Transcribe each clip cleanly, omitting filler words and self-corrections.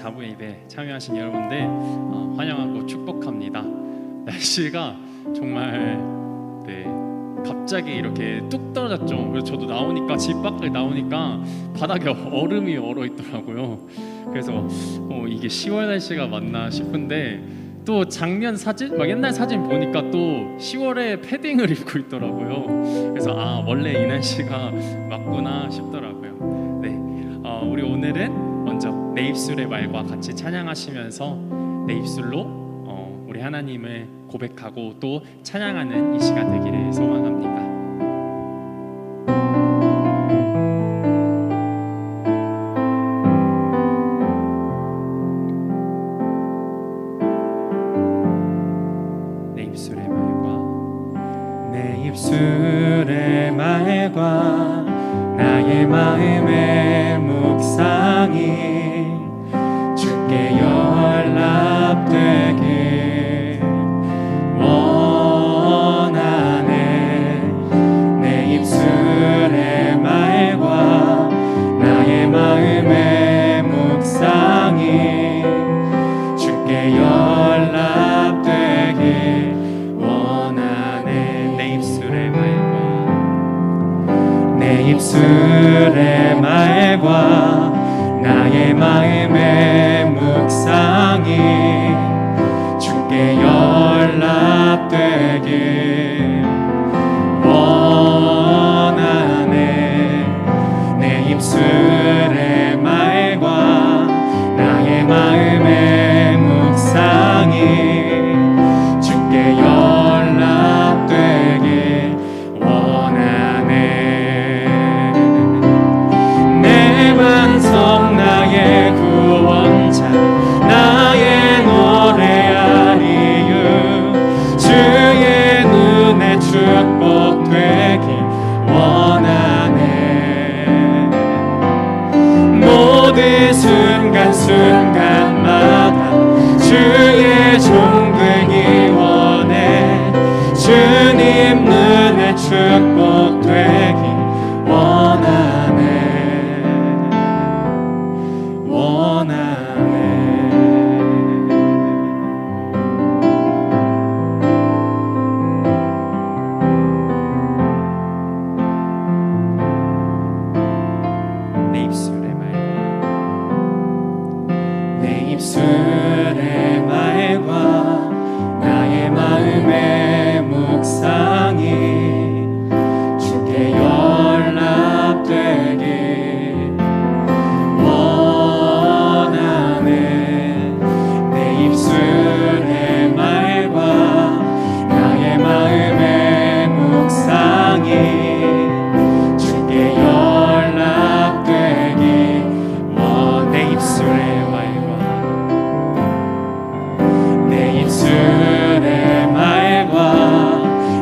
4부 예배 참여하신 여러분들 환영하고 축복합니다. 날씨가 정말 갑자기 이렇게 뚝 떨어졌죠. 그래서 저도 나오니까 집 밖을 나오니까 바닥에 얼음이 얼어 있더라고요. 그래서 이게 10월 날씨가 맞나 싶은데 또 작년 사진, 막 옛날 사진 보니까 또 10월에 패딩을 입고 있더라고요. 그래서 원래 이 날씨가 맞구나 싶더라고요. 네, 우리 오늘은 먼저 내 입술의 말과 같이 찬양하시면서 내 입술로 우리 하나님을 고백하고 또 찬양하는 이 시간 되기를 소망합니다. 내 입술의 말과 나의 마음의 묵상이 주께 연락되길 원하네. 내 입술의 말과 나의 마음의 묵상이 주께 연락되길 내 입술의 말과 나의 마음의 묵상이 주께 연락되길 원하네. 내 입술의 말과 나의 마음의 묵상이 주께 연락되길 반성 나의 구원자 나의 노래할 이유 주의 눈에 축복되길 원하네. 모든 순간순간마다 주의 종 되기 원해. 주님 눈에 축복되길 원하네. 내 입술의 말과 나의 마음의 묵상이 주께 연락되길 원하네. 내 입술의 말과 나의 마음의 묵상이 주께 연락되길 내 입술의 말과 내 입술의 말과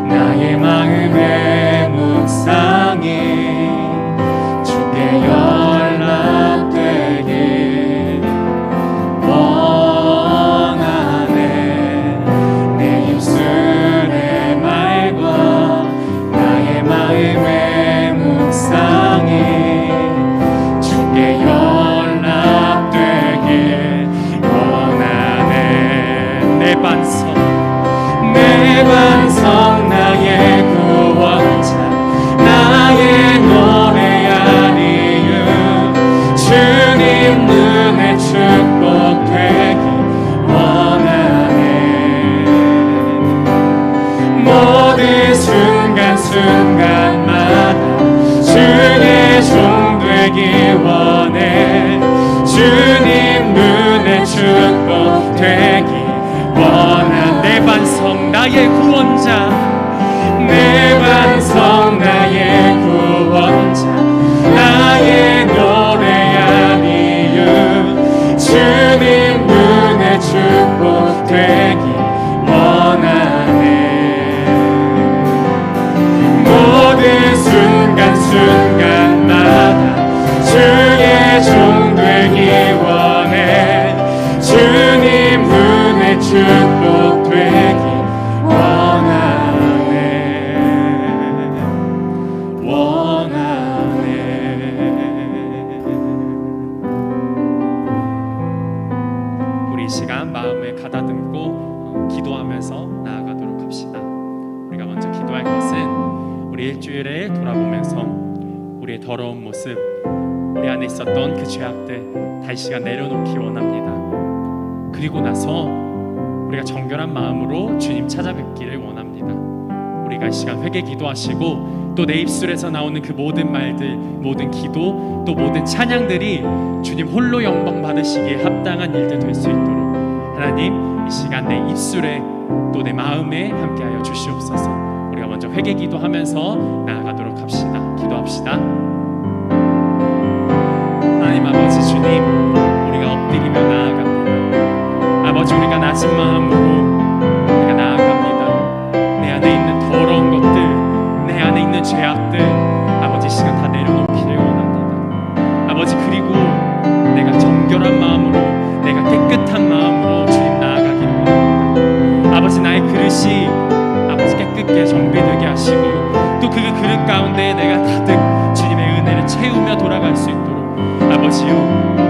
나의 마음의 묵상이 주께 연락되길 원하네. 내 입술의 말과 나의 마음의 묵상이 주께 연락되길 원하네. 내 반성 나의 구원자 나의 노래할 이유 주님 눈에 축복되길 원하네. 모든 순간순간마다 주의 종 되길 원해. 주님 눈에 축복되길 원한. 내 반성 나의 구원자 내 반성 나의 구원자 나의 노래할 이유 주님 눈에 축복되길 원하네. 모든 순간순간마다 주의 종 되길 원해. 주님 눈에 축복되길 원하네. 일주일에 돌아보면서 우리의 더러운 모습, 우리 안에 있었던 그 죄악들 다시 시간 내려놓기 원합니다. 그리고 나서 우리가 정결한 마음으로 주님 찾아뵙기를 원합니다. 우리가 이 시간 회개 기도하시고 또 내 입술에서 나오는 그 모든 말들, 모든 기도, 또 모든 찬양들이 주님 홀로 영광 받으시기에 합당한 일들 될 수 있도록 하나님 이 시간 내 입술에 또 내 마음에 함께하여 주시옵소서. 우리가 먼저 회개 기도하면서 나아가도록 합시다. 기도합시다. 하나님 아버지 주님, 우리가 엎드리며 나아갑니다. 아버지, 우리가 낮은 마음으로 우리가 나아갑니다. 내 안에 있는 더러운 것들, 내 안에 있는 죄악들, 아버지 시간 다 내려놓기를 원합니다. 아버지, 그리고 내가 정결한 마음으로, 내가 깨끗한 마음으로 주님 나아가기를 원합니다. 아버지, 나의 그릇이 아버지 깨끗게 정비되게 하시고 또 그 그릇 가운데 내가 가득 주님의 은혜를 채우며 돌아갈 수 있도록 아버지요,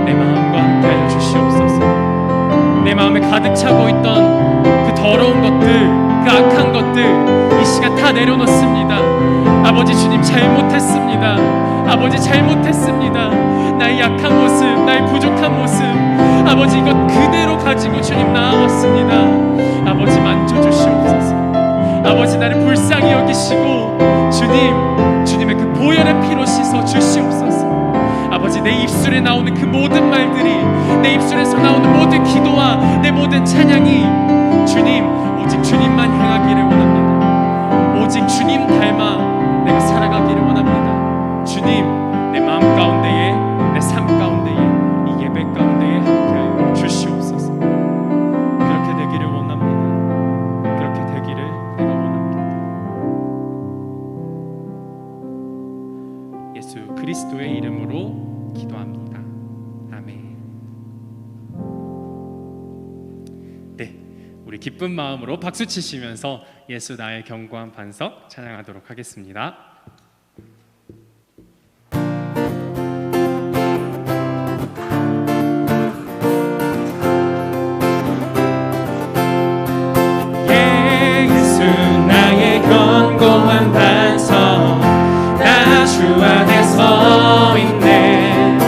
내 마음과 함께하여 주시옵소서. 내 마음에 가득 차고 있던 그 더러운 것들, 그 악한 것들 이 시간 다 내려놓습니다. 아버지 주님, 잘못했습니다. 아버지 잘못했습니다. 나의 약한 모습, 나의 부족한 모습, 아버지 이것 그대로 가지고 주님 나아왔습니다. 아버지 만져주시옵소서. 아버지, 나를 불쌍히 여기시고 주님의 그 보혈의 피로 씻어 주시옵소서. 아버지, 내 입술에 나오는 그 모든 말들이, 내 입술에서 나오는 모든 기도와 내 모든 찬양이 주님, 오직 주님만 향하기를 원합니다. 오직 주님 닮아 내가 살아가기를 원합니다. 주님, 내 마음 가운데에, 내 삶 가운데에, 이 예배 가운데에 함께하여 주시옵소서. 그렇게 되기를 원합니다. 그렇게 되기를 내가 원합니다. 예수 그리스도의 이름으로 기도합니다. 아멘. 네, 우리 기쁜 마음으로 박수 치시면서 예수 나의 견고한 반석 찬양하도록 하겠습니다. 예수 나의 견고한 반석, 나 주 안에 서 있네.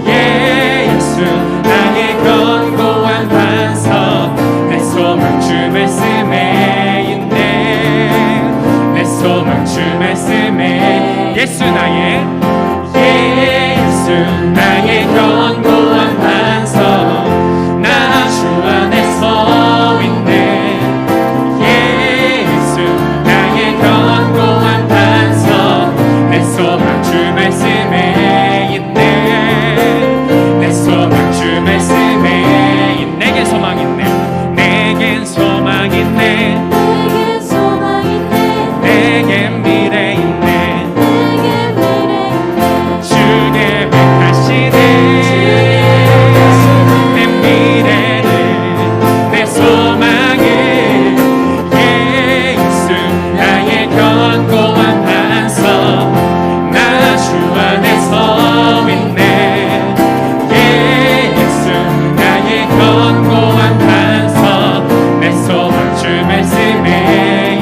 예수 나의 견고한 반석, 내 소망 주 말씀에 있네. 내 소망 주 말씀에. 예수 나의 견고한 반석, 나 주 안에 서 있네. 예수 나의 견고한 반석, 내 소망 주 말씀에 있네. 내 소망 주 말씀에 있네. 내겐 소망 있네. 내겐 소망 있네. 내겐 미래 있네. 주께 백하시네. 내 미래를, 내 소망을. 예수 나의 견고한 반석, 나 주 안에 서 있네. 예수 나의 견고한 반석, 내 소망 주 말씀에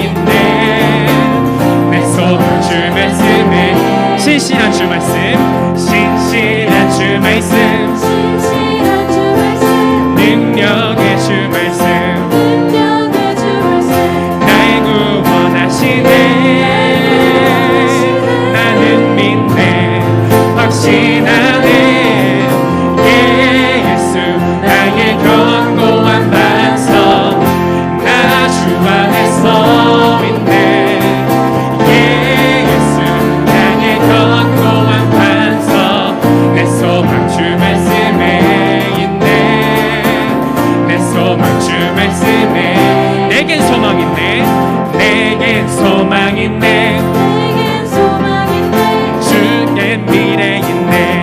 있네. 내 소망 주 말씀에. 신실한 주 말씀, 신실한 주 말씀, 능력의 주 말씀, 날 구원하시네. 나는 믿네, 확신하네. 예수 나의 견고한 반석, 나 주 안에 서 있네. 예수 나의 견고한 반석, 내 소망 주 말씀에 있네. 내 소망 주 말씀에. 내겐 소망 있네. 내겐 소망 있네. 주의 미래 있네.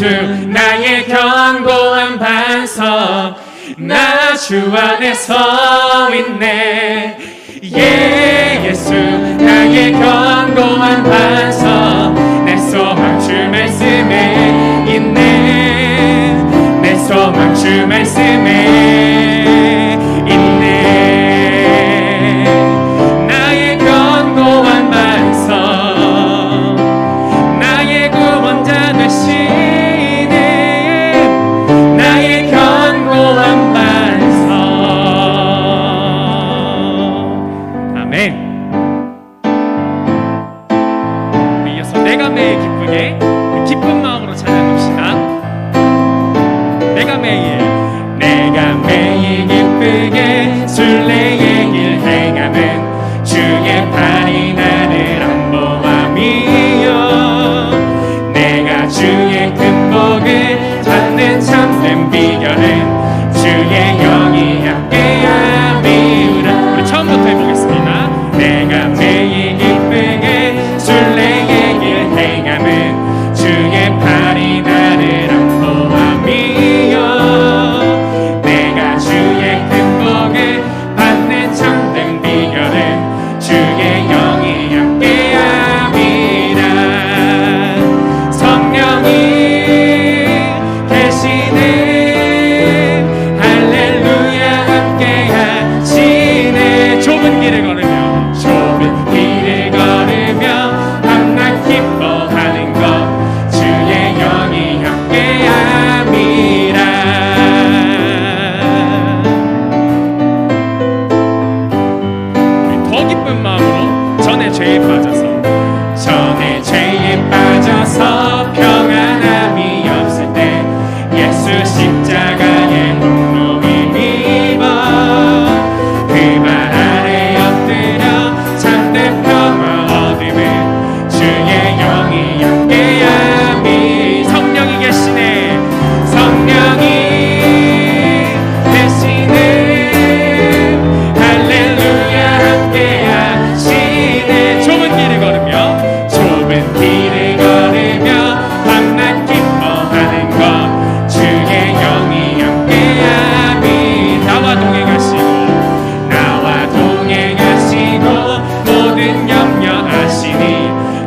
예수 나의 견고한 반석 나 주 안에 서 있네 예수 나의 견고한 반석 내 소망 주 말씀에 있네 내 소망 주 말씀에 있네 나의 견고한 반석 나의 구원자 되시네 나의 견고한 반석 아멘. 우리 이어서 내가 매일 기쁘게 기쁜 마음으로 찬양합시다. 내가 매일 기쁘게 순례의 길 행하는 주의 팔이 나를 안보함이요 내가 주의 큰 복을 찾는 참된 비결은 주의 영이 함께함이라. 우리 처음부터 해보겠습니다. 내가 매일 기쁘게 순례의 길 행하는 주의 팔이 나를 안보함이요 내가 주의 큰 복을 받는 참된 비결은 주의 영이 함께함이라. 성령이 계시네 할렐루야 함께하시네 좁은 길을 걸으며 밤낮 기뻐하는 것 주의 영이 함께함이라. 더 기쁜 마음으로 전에 죄에 빠져서 평안함이 없을 때 예수 십자가의 공로 힘입어 그 발 아래 엎드려 참된 평화 얻음은 주의 영이 함께함이. 성령이 계시네 성령이 계시네 할렐루야 함께하시네. 좁은 길을 걸으며 밤낮 기뻐하는 것 주의 영이 함께함이. 나와 동행하시고 모든 염려하시니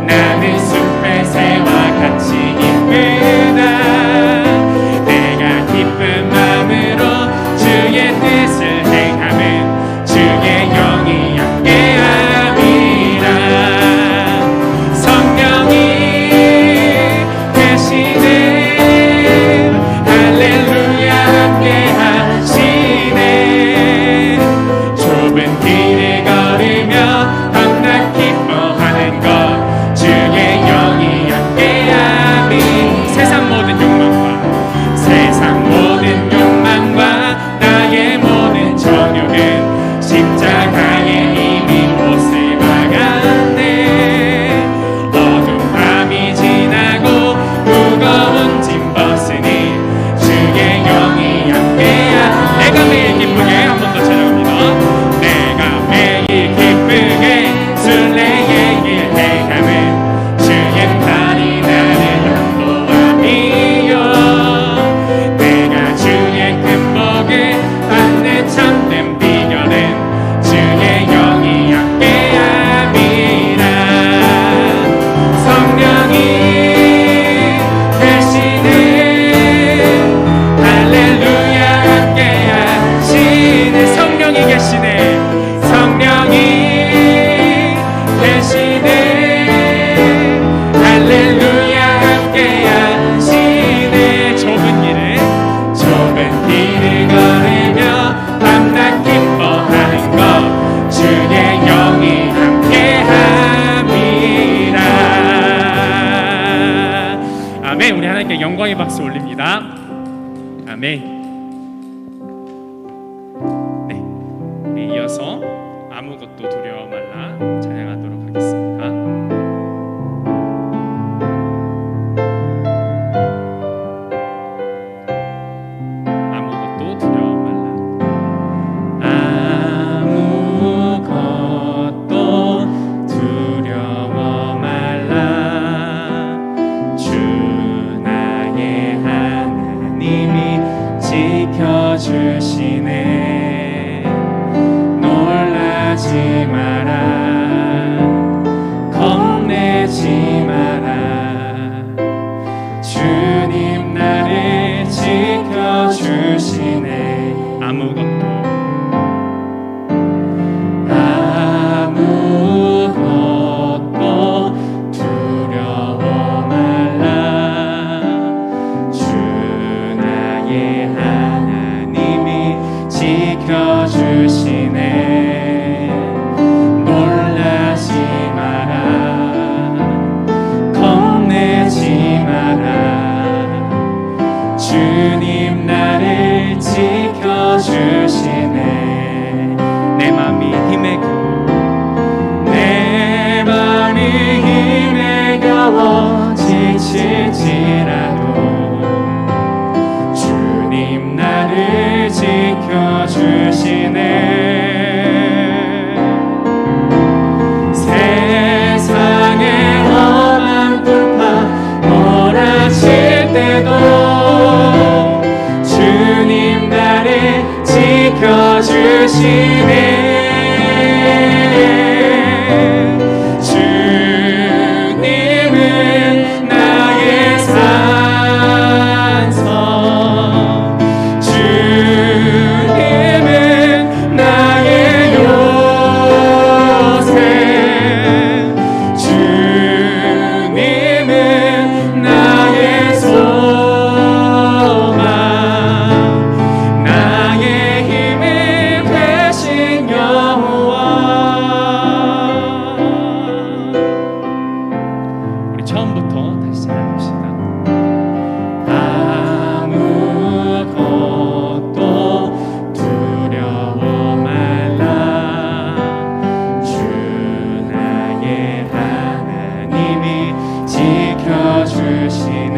나는 숲의 새와 같이 기쁘다. 내가 기쁜 마음으로 주의 뜻을 행하면 주의 영이 함께함이라. 성령이 계시네 할렐루야 함께하시네. 좁은 길을 걸으며 밤낮 기뻐하는 것 주의 영이 함께함이. 세상 모든 욕망과 나의 모든 정욕은 십자가에 이미 못을 박았네. 어두운 밤이 지나고 무거운 짐 벗으니 주의 영이 함께하. 내가 매일 기쁘게 한 번 더 찬양합니다. 내가 매일 기쁘게 순례의 길 행하면 주의 팔이 나를 안보함이요 내가 주의 큰 복을 받는 참된 비결은 주의 영이 함께함이라. 성령이 계시네 할렐루야 함께하시네. 성령이 계시네 할렐루야 함께하시네. 좁은 길을 걸으며 밤낮 기뻐하는 것 주의 영이 함께함이라. 아멘. 우리 하나님께 영광의 박수 올립니다. 아멘. 네, 우리 이어서 아무것도 두려워 말라 찬양하도록 하겠습니다. 아무것도 두려워 말라. 아무것도 두려워 말라. 주 나의 주님 나를 지켜주시네. 내 맘이 힘에 겨워 내 맘이 힘에 겨워 지칠지라도 주님 나를 지켜주시네. 세상의 험한 불파 몰아칠 때도 주님 나를 지켜주시네. 주님은 나의 산성, 주님은 나의 요새, 주님은 나의 소망, 나의 힘이 되신 여호와. 우리 처음부터 다시 찬양합시다. 아무것도 두려워 말라. 주 나의 하나님이 지켜주시네.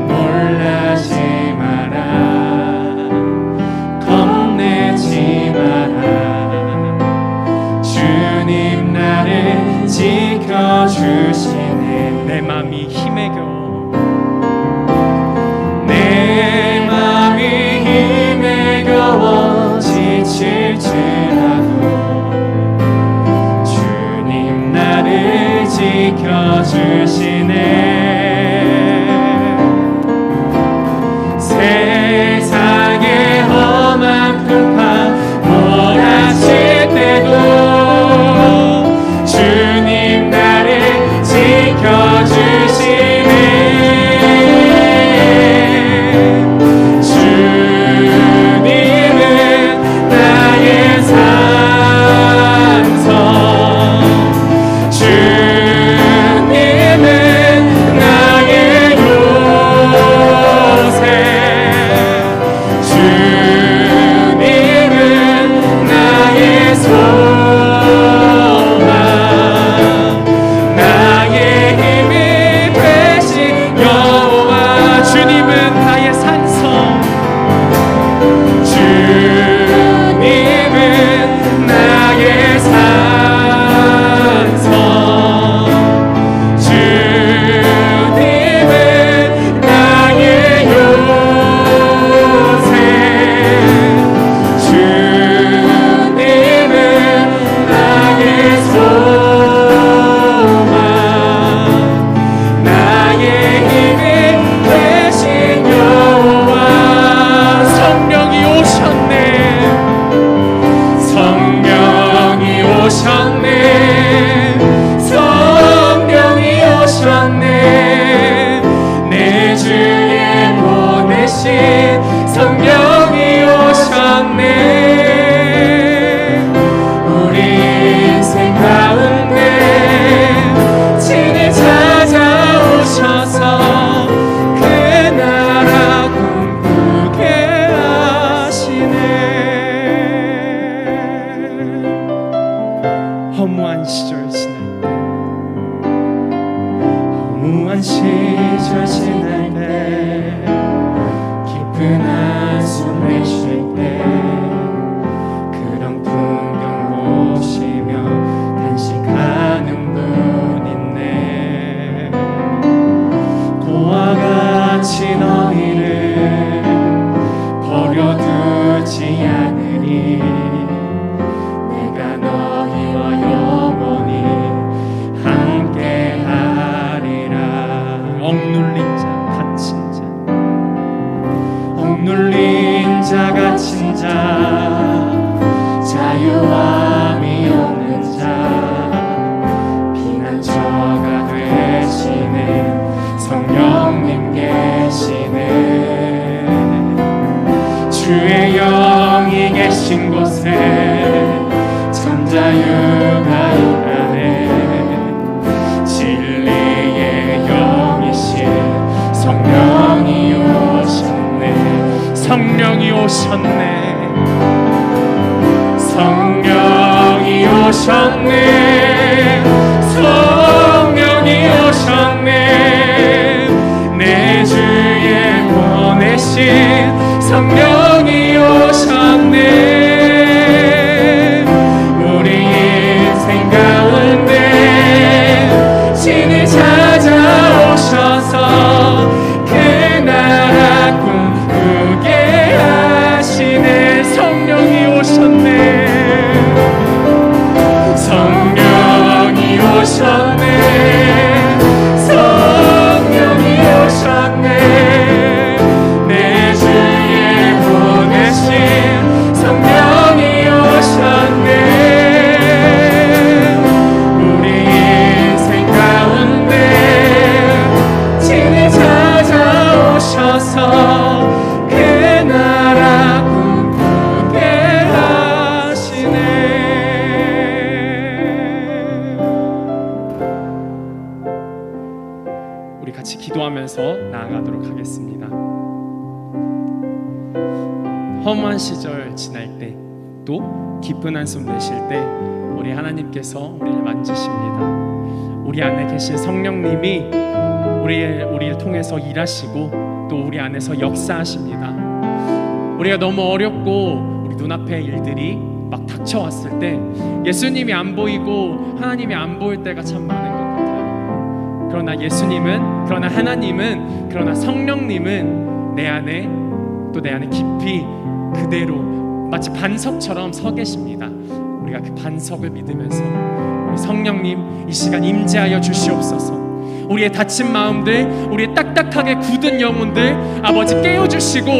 놀라지 마라. 겁내지 마라. 주님 나를 지켜주시네. 내 맘이 힘에 겨워 내 맘이 힘에 겨워 지칠지라도 주님 나를 지켜주시네. 세상의 험한 풍파 몰아칠 때도 주님 나를 지켜주시네. 주님은 나의 산성, 주님은 나의 요새, 주님은 나의 소망, 나의 힘이 되신 여호와. 주님은 나의 산성, 주님은 나의 산성, 주님은 나의 요새, 주님은 나의 소망, 나의 힘이 되신 여호와. 성령이 오셨네. 성령이 오셨네. 성령이 오셨네. 내 주에 보내신 성령이 오셨네. 우리 인생 가운데 친히 찾아오셔서 그 나라 꿈꾸게 하시네. 허무한 시절 지날 때, 허무한 시절 지날 때, 깊은 한숨 내쉴 때, 그런 풍경 보시며 단식하는 분 있네. 고와 같이 너희를 버려두지 않으리. 내가 너희와 영원히 함께하리라. 억눌린 자 갇힌 자, 억눌린 자 갇힌 자, 자유함이 없는 자, 피난처가 되시네. 성령님 계시네. 주의 영이 계신 곳에 참자유가 일하네. 진리의 영이신 성령 성령이 오셨네. 성령이 오셨네. 성령이 오셨네. 내 주에 보내신 성령이 오셨네. 우리 인생 가운데 진을 찾아오셔서 그 나라 꿈꾸게 하시네. 성령이 오셨네. 성령이 오셨네. 성령이 오셨네. 내 주에 보내신 성령이 오셨네. 우리 인생 가운데 진을 찾아오셔서 그 나라 꿈꾸게 하시네. 우리 같이 기도하면서 나아가도록 하겠습니다. 험한 시절 지날 때, 또 기쁜 한숨 내쉴 때 우리 하나님께서 우리를 만지십니다. 우리 안에 계신 성령님이 우리를 통해서 일하시고 또 우리 안에서 역사하십니다. 우리가 너무 어렵고 우리 눈앞에 일들이 막 닥쳐왔을 때 예수님이 안 보이고 하나님이 안 보일 때가 참 많은 것 같아요. 그러나 예수님은, 그러나 하나님은, 그러나 성령님은 내 안에 깊이 그대로 마치 반석처럼 서 계십니다. 우리가 그 반석을 믿으면서 우리 성령님 이 시간 임재하여 주시옵소서. 우리의 다친 마음들, 우리의 딱딱하게 굳은 영혼들 아버지 깨워주시고,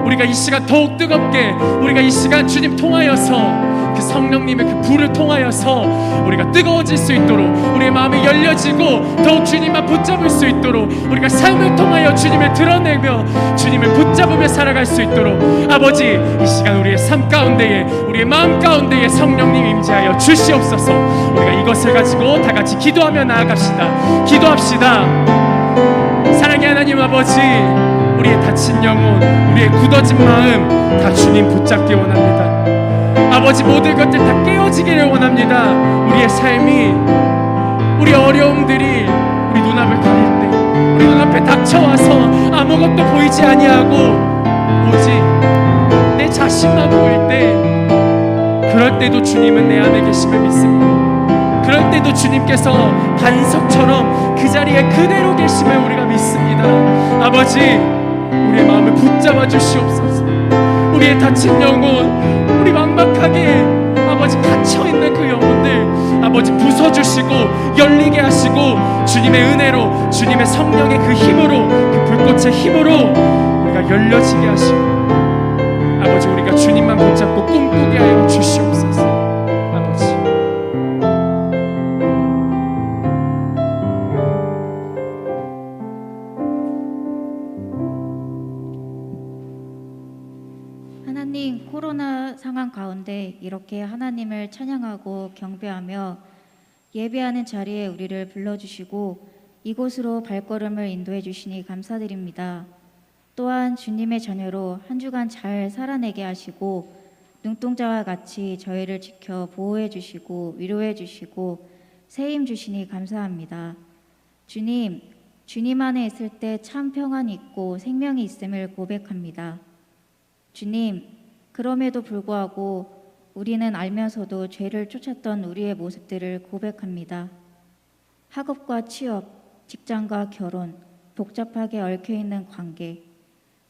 우리가 이 시간 더욱 뜨겁게, 우리가 이 시간 주님 통하여서 그 성령님의 그 불을 통하여서 우리가 뜨거워질 수 있도록, 우리의 마음이 열려지고 더욱 주님만 붙잡을 수 있도록, 우리가 삶을 통하여 주님을 드러내며 주님을 붙잡으며 살아갈 수 있도록 아버지 이 시간 우리의 삶 가운데에, 우리의 마음 가운데에 성령님 임재하여 주시옵소서. 우리가 이것을 가지고 다 같이 기도하며 나아갑시다. 기도합시다. 사랑의 하나님 아버지, 우리의 다친 영혼, 우리의 굳어진 마음 다 주님 붙잡기 원합니다. 아버지 모든 것들 다 깨어지기를 원합니다. 우리의 삶이, 우리 어려움들이 우리 눈앞을 가릴 때, 우리 눈앞에 닥쳐와서 아무것도 보이지 아니하고 오직 내 자신만 보일 때, 그럴 때도 주님은 내 안에 계심을 믿습니다. 그럴 때도 주님께서 반석처럼 그 자리에 그대로 계심을 우리가 믿습니다. 아버지 우리의 마음을 붙잡아 주시옵소서. 우리의 다친 영혼, 우리 막막하게 아버지 갇혀있는 그 영혼들 아버지 부숴주시고 열리게 하시고, 주님의 은혜로, 주님의 성령의 그 힘으로, 그 불꽃의 힘으로 우리가 열려지게 하시고, 아버지 우리가 주님만 붙잡고 꿈꾸게 하여 주시옵소서. 아버지 하나님, 코로나 상황 가운데 이렇게 하나님을 찬양하고 경배하며 예배하는 자리에 우리를 불러주시고 이곳으로 발걸음을 인도해 주시니 감사드립니다. 또한 주님의 자녀로 한 주간 잘 살아내게 하시고 눈동자와 같이 저희를 지켜 보호해 주시고 위로해 주시고 새 힘 주시니 감사합니다. 주님, 주님 안에 있을 때 참 평안이 있고 생명이 있음을 고백합니다. 주님, 그럼에도 불구하고 우리는 알면서도 죄를 쫓았던 우리의 모습들을 고백합니다. 학업과 취업, 직장과 결혼, 복잡하게 얽혀있는 관계,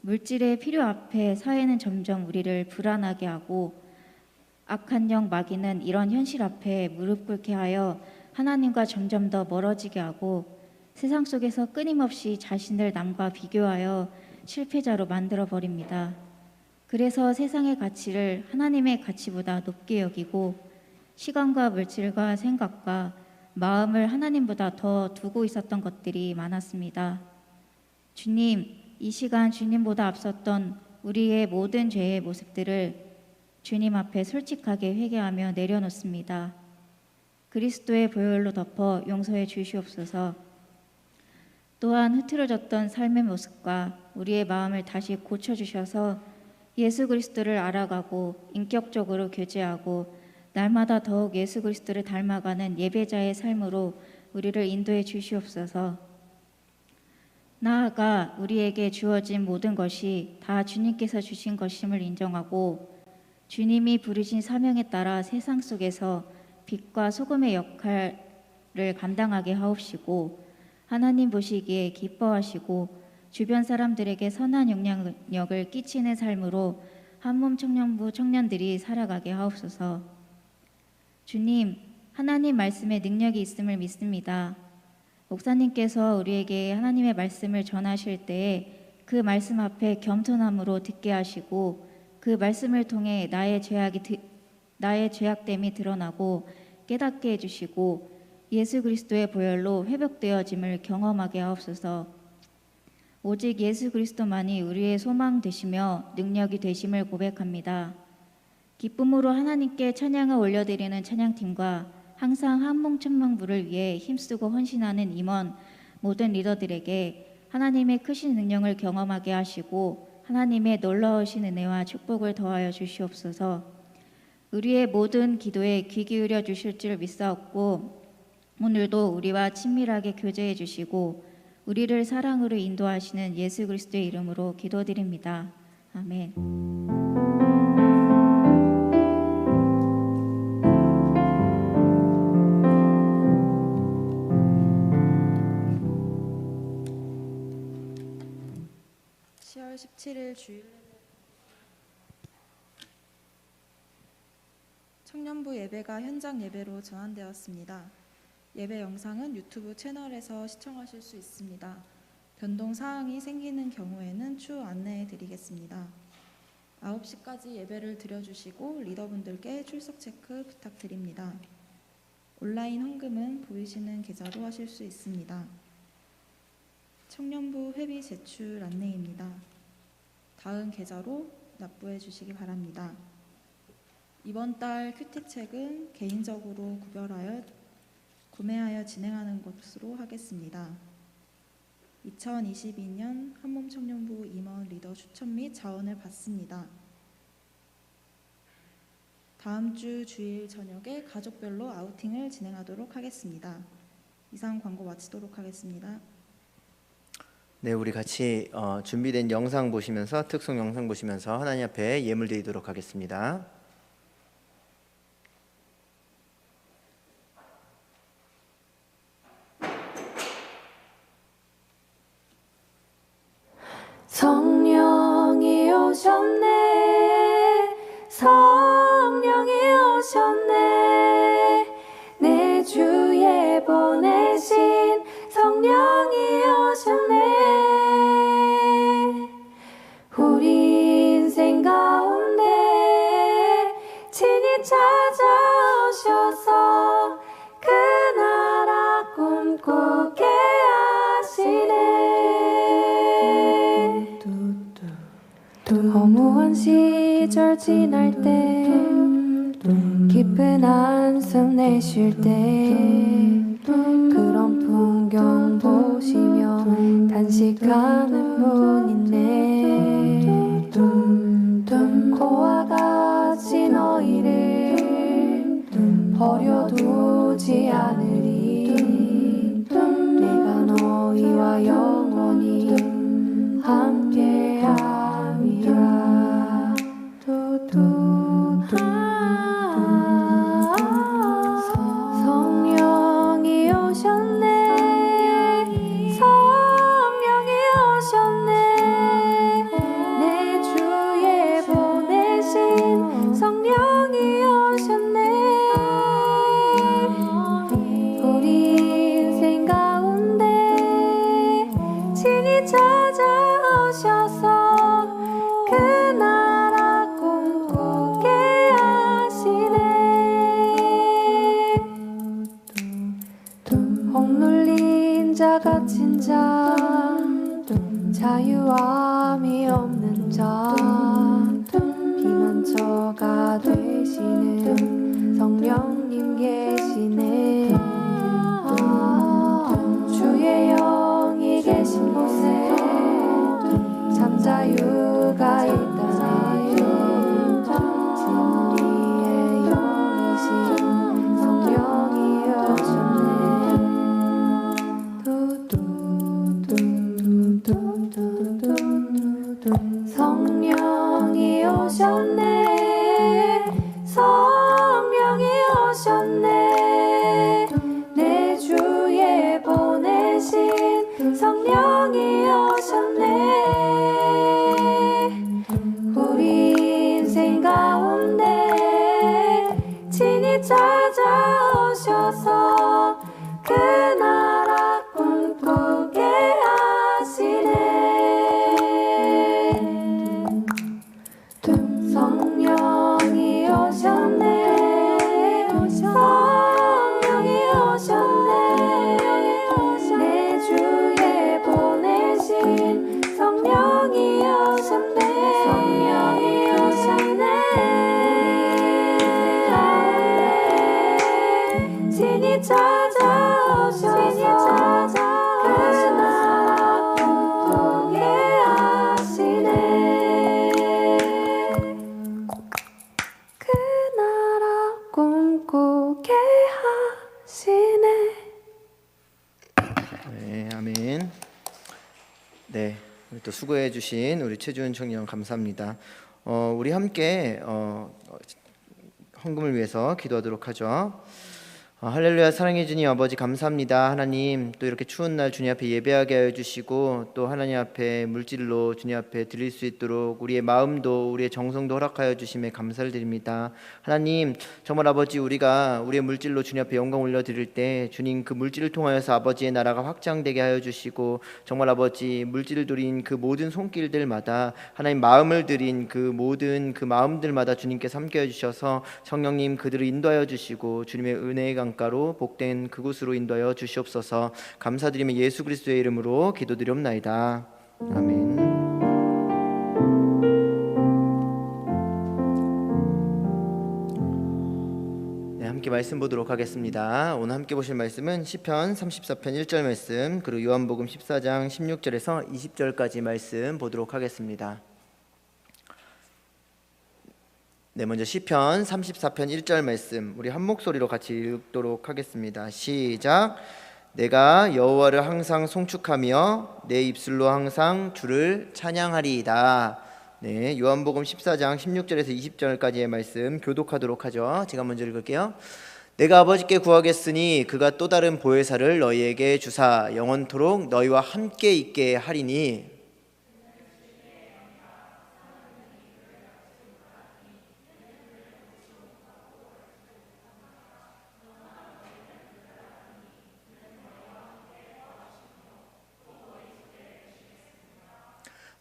물질의 필요 앞에 사회는 점점 우리를 불안하게 하고 악한 영 마귀는 이런 현실 앞에 무릎 꿇게 하여 하나님과 점점 더 멀어지게 하고 세상 속에서 끊임없이 자신을 남과 비교하여 실패자로 만들어버립니다. 그래서 세상의 가치를 하나님의 가치보다 높게 여기고 시간과 물질과 생각과 마음을 하나님보다 더 두고 있었던 것들이 많았습니다. 주님, 이 시간 주님보다 앞섰던 우리의 모든 죄의 모습들을 주님 앞에 솔직하게 회개하며 내려놓습니다. 그리스도의 보혈로 덮어 용서해 주시옵소서. 또한 흐트러졌던 삶의 모습과 우리의 마음을 다시 고쳐주셔서 예수 그리스도를 알아가고 인격적으로 교제하고 날마다 더욱 예수 그리스도를 닮아가는 예배자의 삶으로 우리를 인도해 주시옵소서. 나아가 우리에게 주어진 모든 것이 다 주님께서 주신 것임을 인정하고 주님이 부르신 사명에 따라 세상 속에서 빛과 소금의 역할을 감당하게 하옵시고 하나님 보시기에 기뻐하시고 주변 사람들에게 선한 영향력을 끼치는 삶으로 한몸 청년부 청년들이 살아가게 하옵소서. 주님, 하나님 말씀에 능력이 있음을 믿습니다. 목사님께서 우리에게 하나님의 말씀을 전하실 때에 그 말씀 앞에 겸손함으로 듣게 하시고 그 말씀을 통해 나의 죄악됨이 드러나고 깨닫게 해주시고 예수 그리스도의 보혈로 회복되어짐을 경험하게 하옵소서. 오직 예수 그리스도만이 우리의 소망 되시며 능력이 되심을 고백합니다. 기쁨으로 하나님께 찬양을 올려드리는 찬양팀과 항상 한몽천망부를 위해 힘쓰고 헌신하는 임원 모든 리더들에게 하나님의 크신 능력을 경험하게 하시고 하나님의 놀라우신 은혜와 축복을 더하여 주시옵소서. 우리의 모든 기도에 귀 기울여 주실 줄 믿사옵고 오늘도 우리와 친밀하게 교제해 주시고 우리를 사랑으로 인도하시는 예수 그리스도의 이름으로 기도드립니다. 아멘. (10월 17일) 주일 청년부 예배가 현장 예배로 전환되었습니다. 예배 영상은 유튜브 채널에서 시청하실 수 있습니다. 변동 사항이 생기는 경우에는 추후 안내해 드리겠습니다. 9시까지 예배를 드려주시고 리더분들께 출석 체크 부탁드립니다. 온라인 헌금은 보이시는 계좌로 하실 수 있습니다. 청년부 회비 제출 안내입니다. 다음 계좌로 납부해 주시기 바랍니다. 이번 달 큐티책은 개인적으로 구매하여 진행하는 것으로 하겠습니다. 2022년 한몸청년부 임원 리더 추천 및 자원을 받습니다. 다음 주 주일 저녁에 가족별로 아우팅을 진행하도록 하겠습니다. 이상 광고 마치도록 하겠습니다. 네, 우리 같이 준비된 영상 보시면서 특송 영상 보시면서 하나님 앞에 예물 드리도록 하겠습니다. 성령이 오셨네, 성령이 오셨네, 내 주에 보내신 성령이 오셨네. 우리 인생 가운데 친히 찾아오셔서 그 나라 꿈꾸게 하시네. 허무한 시절 지날 때 깊은 한숨 내쉴 때 그런 풍경 보시며 단식하는 분 있네. 코와 같이 너희를 버려두지 않으리. 내가 너희와 영원히 함께함이라. 성령이 오셨네, 성령이 오셨네, 내 주에 보내신 성령이 오셨네. 우리 인생 가운데 친히 찾아오셔서 그 나라 꿈꾸게 하시네. 억눌린 자 갇힌 자 자유함이 없는 자 피난처가 되시는 성령님 계시네. 주의 영이 계신 곳에 참 자유가 있다네. 성령이 오셨네 성령이 오셨네 내 주에 보내신 성령이 오셨네 우리 인생 가운데 친히 찾아오셔서 그 나라 꿈꾸게 하시네 성령이 오셨네 성령이 오셨네 내 주에 보내신 성령이 오셨네 성령이 오셨네 친히 찾아오셔서 그 나라 꿈꾸게 하시네 그 나라 꿈꾸게 하시네. 네, 아멘. 네, 우리 또 수고해 주신 우리 최주은 청년 감사합니다. 우리 함께 헌금을 위해서 기도하도록 하죠. 할렐루야. 사랑해 주님 아버지 감사합니다. 하나님 또 이렇게 추운 날 주님 앞에 예배하게 하여 주시고 또 하나님 앞에 물질로 주님 앞에 드릴 수 있도록 우리의 마음도 우리의 정성도 허락하여 주심에 감사를 드립니다. 하나님 정말 아버지 우리가 우리의 물질로 주님 앞에 영광 올려드릴 때 주님 그 물질을 통하여서 아버지의 나라가 확장되게 하여 주시고 정말 아버지 물질을 드린 그 모든 손길들마다 하나님 마음을 드린 그 모든 그 마음들마다 주님께서 함께해 주셔서 성령님 그들을 인도하여 주시고 주님의 은혜의 강가로 복된 그곳으로 인도하여 주시옵소서. 감사드리며 예수 그리스도의 이름으로 기도드리옵나이다. 아멘. 네, 함께 말씀 보도록 하겠습니다. 오늘 함께 보실 말씀은 시편 34편 1절 말씀 그리고 요한복음 14장 16절에서 20절까지 말씀 보도록 하겠습니다. 네, 먼저 시편 34편 1절 말씀 우리 한 목소리로 같이 읽도록 하겠습니다. 시작. 내가 여호와를 항상 송축하며 내 입술로 항상 주를 찬양하리이다. 네, 요한복음 14장 16절에서 20절까지의 말씀 교독하도록 하죠. 제가 먼저 읽을게요. 내가 아버지께 구하겠으니 그가 또 다른 보혜사를 너희에게 주사 영원토록 너희와 함께 있게 하리니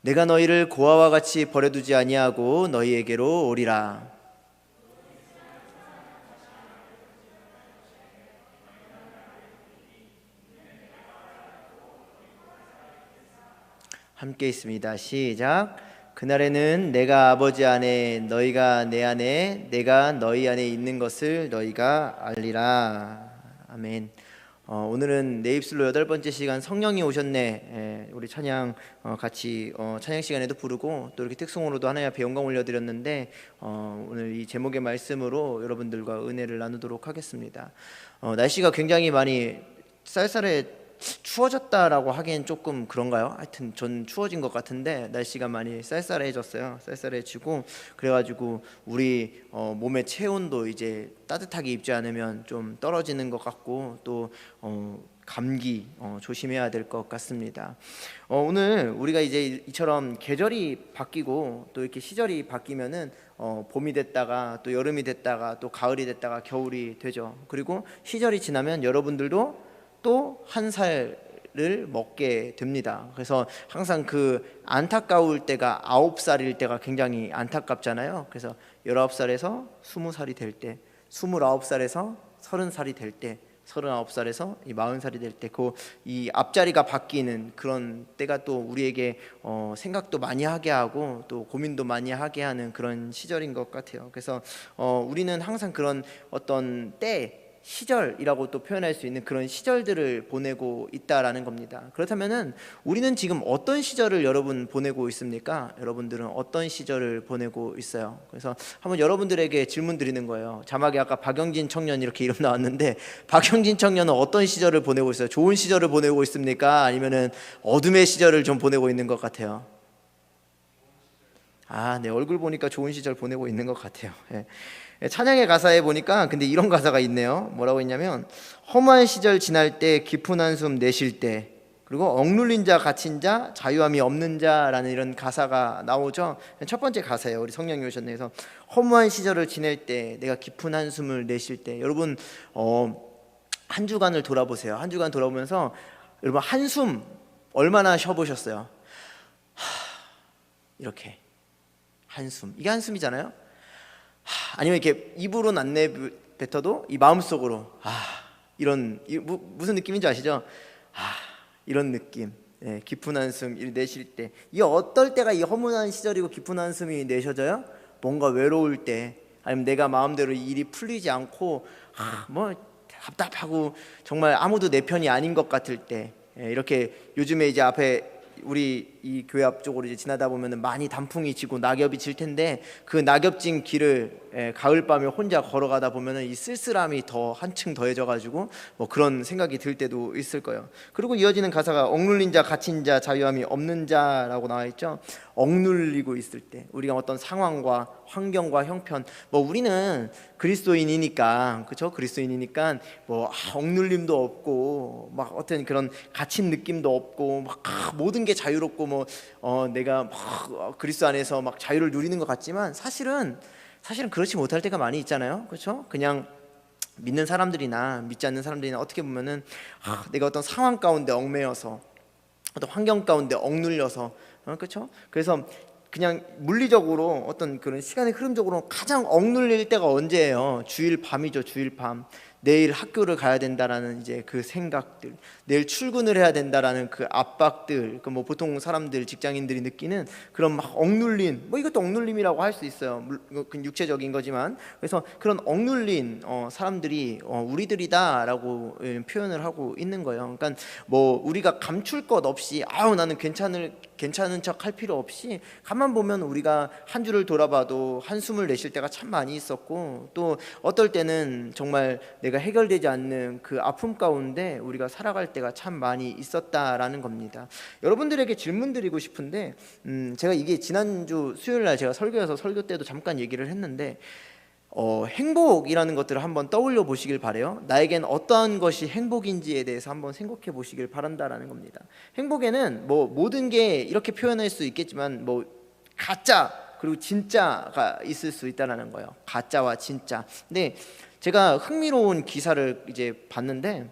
내가 너희를 고아와 같이 버려두지 아니하고 너희에게로 오리라. 함께 있습니다. 시작. 그날에는 내가 아버지 안에 너희가 내 안에 내가 너희 안에 있는 것을 너희가 알리라. 아멘. 오늘은 내 입술로 8번째 시간 성령이 오셨네. 우리 찬양 같이 찬양 시간에도 부르고 또 이렇게 특송으로도 하나님 앞에 영광 올려드렸는데 오늘 이 제목의 말씀으로 여러분들과 은혜를 나누도록 하겠습니다. 날씨가 굉장히 많이 추워졌다라고 하기엔 조금 그런가요? 하여튼 전 추워진 것 같은데 날씨가 많이 쌀쌀해졌어요. 쌀쌀해지고 그래가지고 우리 몸의 체온도 이제 따뜻하게 입지 않으면 좀 떨어지는 것 같고 또 감기 조심해야 될 것 같습니다. 오늘 우리가 이제 이처럼 계절이 바뀌고 또 이렇게 시절이 바뀌면은 봄이 됐다가 또 여름이 됐다가 또 가을이 됐다가 겨울이 되죠. 그리고 시절이 지나면 여러분들도 또 한 살을 먹게 됩니다. 그래서 항상 그 안타까울 때가 9살일 때가 굉장히 안타깝잖아요. 그래서 19살에서 20살이 될 때, 29살에서 30살이 될 때, 39살에서 이 40살이 될 때, 그 이 앞자리가 바뀌는 그런 때가 또 우리에게 생각도 많이 하게 하고 또 고민도 많이 하게 하는 그런 시절인 것 같아요. 그래서 우리는 항상 그런 어떤 때 시절이라고 또 표현할 수 있는 그런 시절들을 보내고 있다라는 겁니다. 그렇다면은 우리는 지금 어떤 시절을 여러분 보내고 있습니까? 여러분들은 어떤 시절을 보내고 있어요? 그래서 한번 여러분들에게 질문 드리는 거예요. 자막에 아까 박영진 청년 이렇게 이름 나왔는데 박영진 청년은 어떤 시절을 보내고 있어요? 좋은 시절을 보내고 있습니까? 아니면은 어둠의 시절을 좀 보내고 있는 것 같아요? 아, 내 얼굴 보니까 좋은 시절 보내고 있는 것 같아요. 예. 찬양의 가사에 보니까 근데 이런 가사가 있네요. 뭐라고 했냐면 험한 시절 지날 때 깊은 한숨 내쉴 때, 그리고 억눌린 자 갇힌 자 자유함이 없는 자라는 이런 가사가 나오죠. 첫 번째 가사예요. 우리 성령이 오셨네. 그래서 허무한 시절을 지낼 때, 내가 깊은 한숨을 내쉴 때, 여러분 한 주간을 돌아보세요. 한 주간 돌아보면서 여러분 한숨 얼마나 쉬어보셨어요? 이렇게 한숨, 이게 한숨이잖아요. 아니면 이렇게 입으로는 안 내뱉어도 이 마음속으로 이런 무슨 느낌인지 아시죠? 이런 느낌. 네, 깊은 한숨 내쉴 때, 이 어떨 때가 이 허무한 시절이고 깊은 한숨이 내셔져요? 뭔가 외로울 때, 아니면 내가 마음대로 일이 풀리지 않고 뭐 답답하고 정말 아무도 내 편이 아닌 것 같을 때, 이렇게 요즘에 이제 앞에 우리 이 교회 앞쪽으로 이제 지나다 보면은 많이 단풍이 지고 낙엽이 질 텐데, 그 낙엽진 길을 가을밤에 혼자 걸어가다 보면은 이 쓸쓸함이 더 한층 더해져 가지고 뭐 그런 생각이 들 때도 있을 거예요. 그리고 이어지는 가사가 억눌린 자 갇힌 자 자유함이 없는 자라고 나와 있죠. 억눌리고 있을 때, 우리가 어떤 상황과 환경과 형편, 뭐 우리는 그리스도인이니까, 그렇죠? 그리스도인이니까 뭐 억눌림도 없고 막 어떤 그런 갇힌 느낌도 없고 막 모든 게 자유롭고 뭐 내가 막 그리스도 안에서 막 자유를 누리는 것 같지만 사실은 그렇지 못할 때가 많이 있잖아요. 그렇죠? 그냥 믿는 사람들이나 믿지 않는 사람들이나 어떻게 보면은 내가 어떤 상황 가운데 얽매여서, 어떤 환경 가운데 억눌려서, 그렇죠? 그래서 그냥 물리적으로 어떤 그런 시간의 흐름적으로 가장 억눌릴 때가 언제예요? 주일 밤이죠. 주일 밤. 내일 학교를 가야 된다라는 이제 그 생각들, 내일 출근을 해야 된다라는 그 압박들, 그 뭐 보통 사람들, 직장인들이 느끼는 그런 막 억눌린, 뭐 이것도 억눌림이라고 할 수 있어요. 그 육체적인 거지만, 그래서 그런 억눌린 사람들이 우리들이다라고 표현을 하고 있는 거예요. 그러니까 뭐 우리가 감출 것 없이 나는 괜찮은 척 할 필요 없이 가만 보면 우리가 한 주를 돌아봐도 한숨을 내쉴 때가 참 많이 있었고, 또 어떨 때는 정말 내가 해결되지 않는 그 아픔 가운데 우리가 살아갈 때가 참 많이 있었다라는 겁니다. 여러분들에게 질문 드리고 싶은데, 제가 이게 지난주 수요일날 제가 설교에서 설교 때도 잠깐 얘기를 했는데, 행복이라는 것들을 한번 떠올려 보시길 바래요. 나에겐 어떠한 것이 행복인지에 대해서 한번 생각해 보시길 바란다라는 겁니다. 행복에는 뭐 모든 게 이렇게 표현할 수 있겠지만 뭐 가짜 그리고 진짜가 있을 수 있다라는 거예요. 가짜와 진짜. 근데 제가 흥미로운 기사를 이제 봤는데,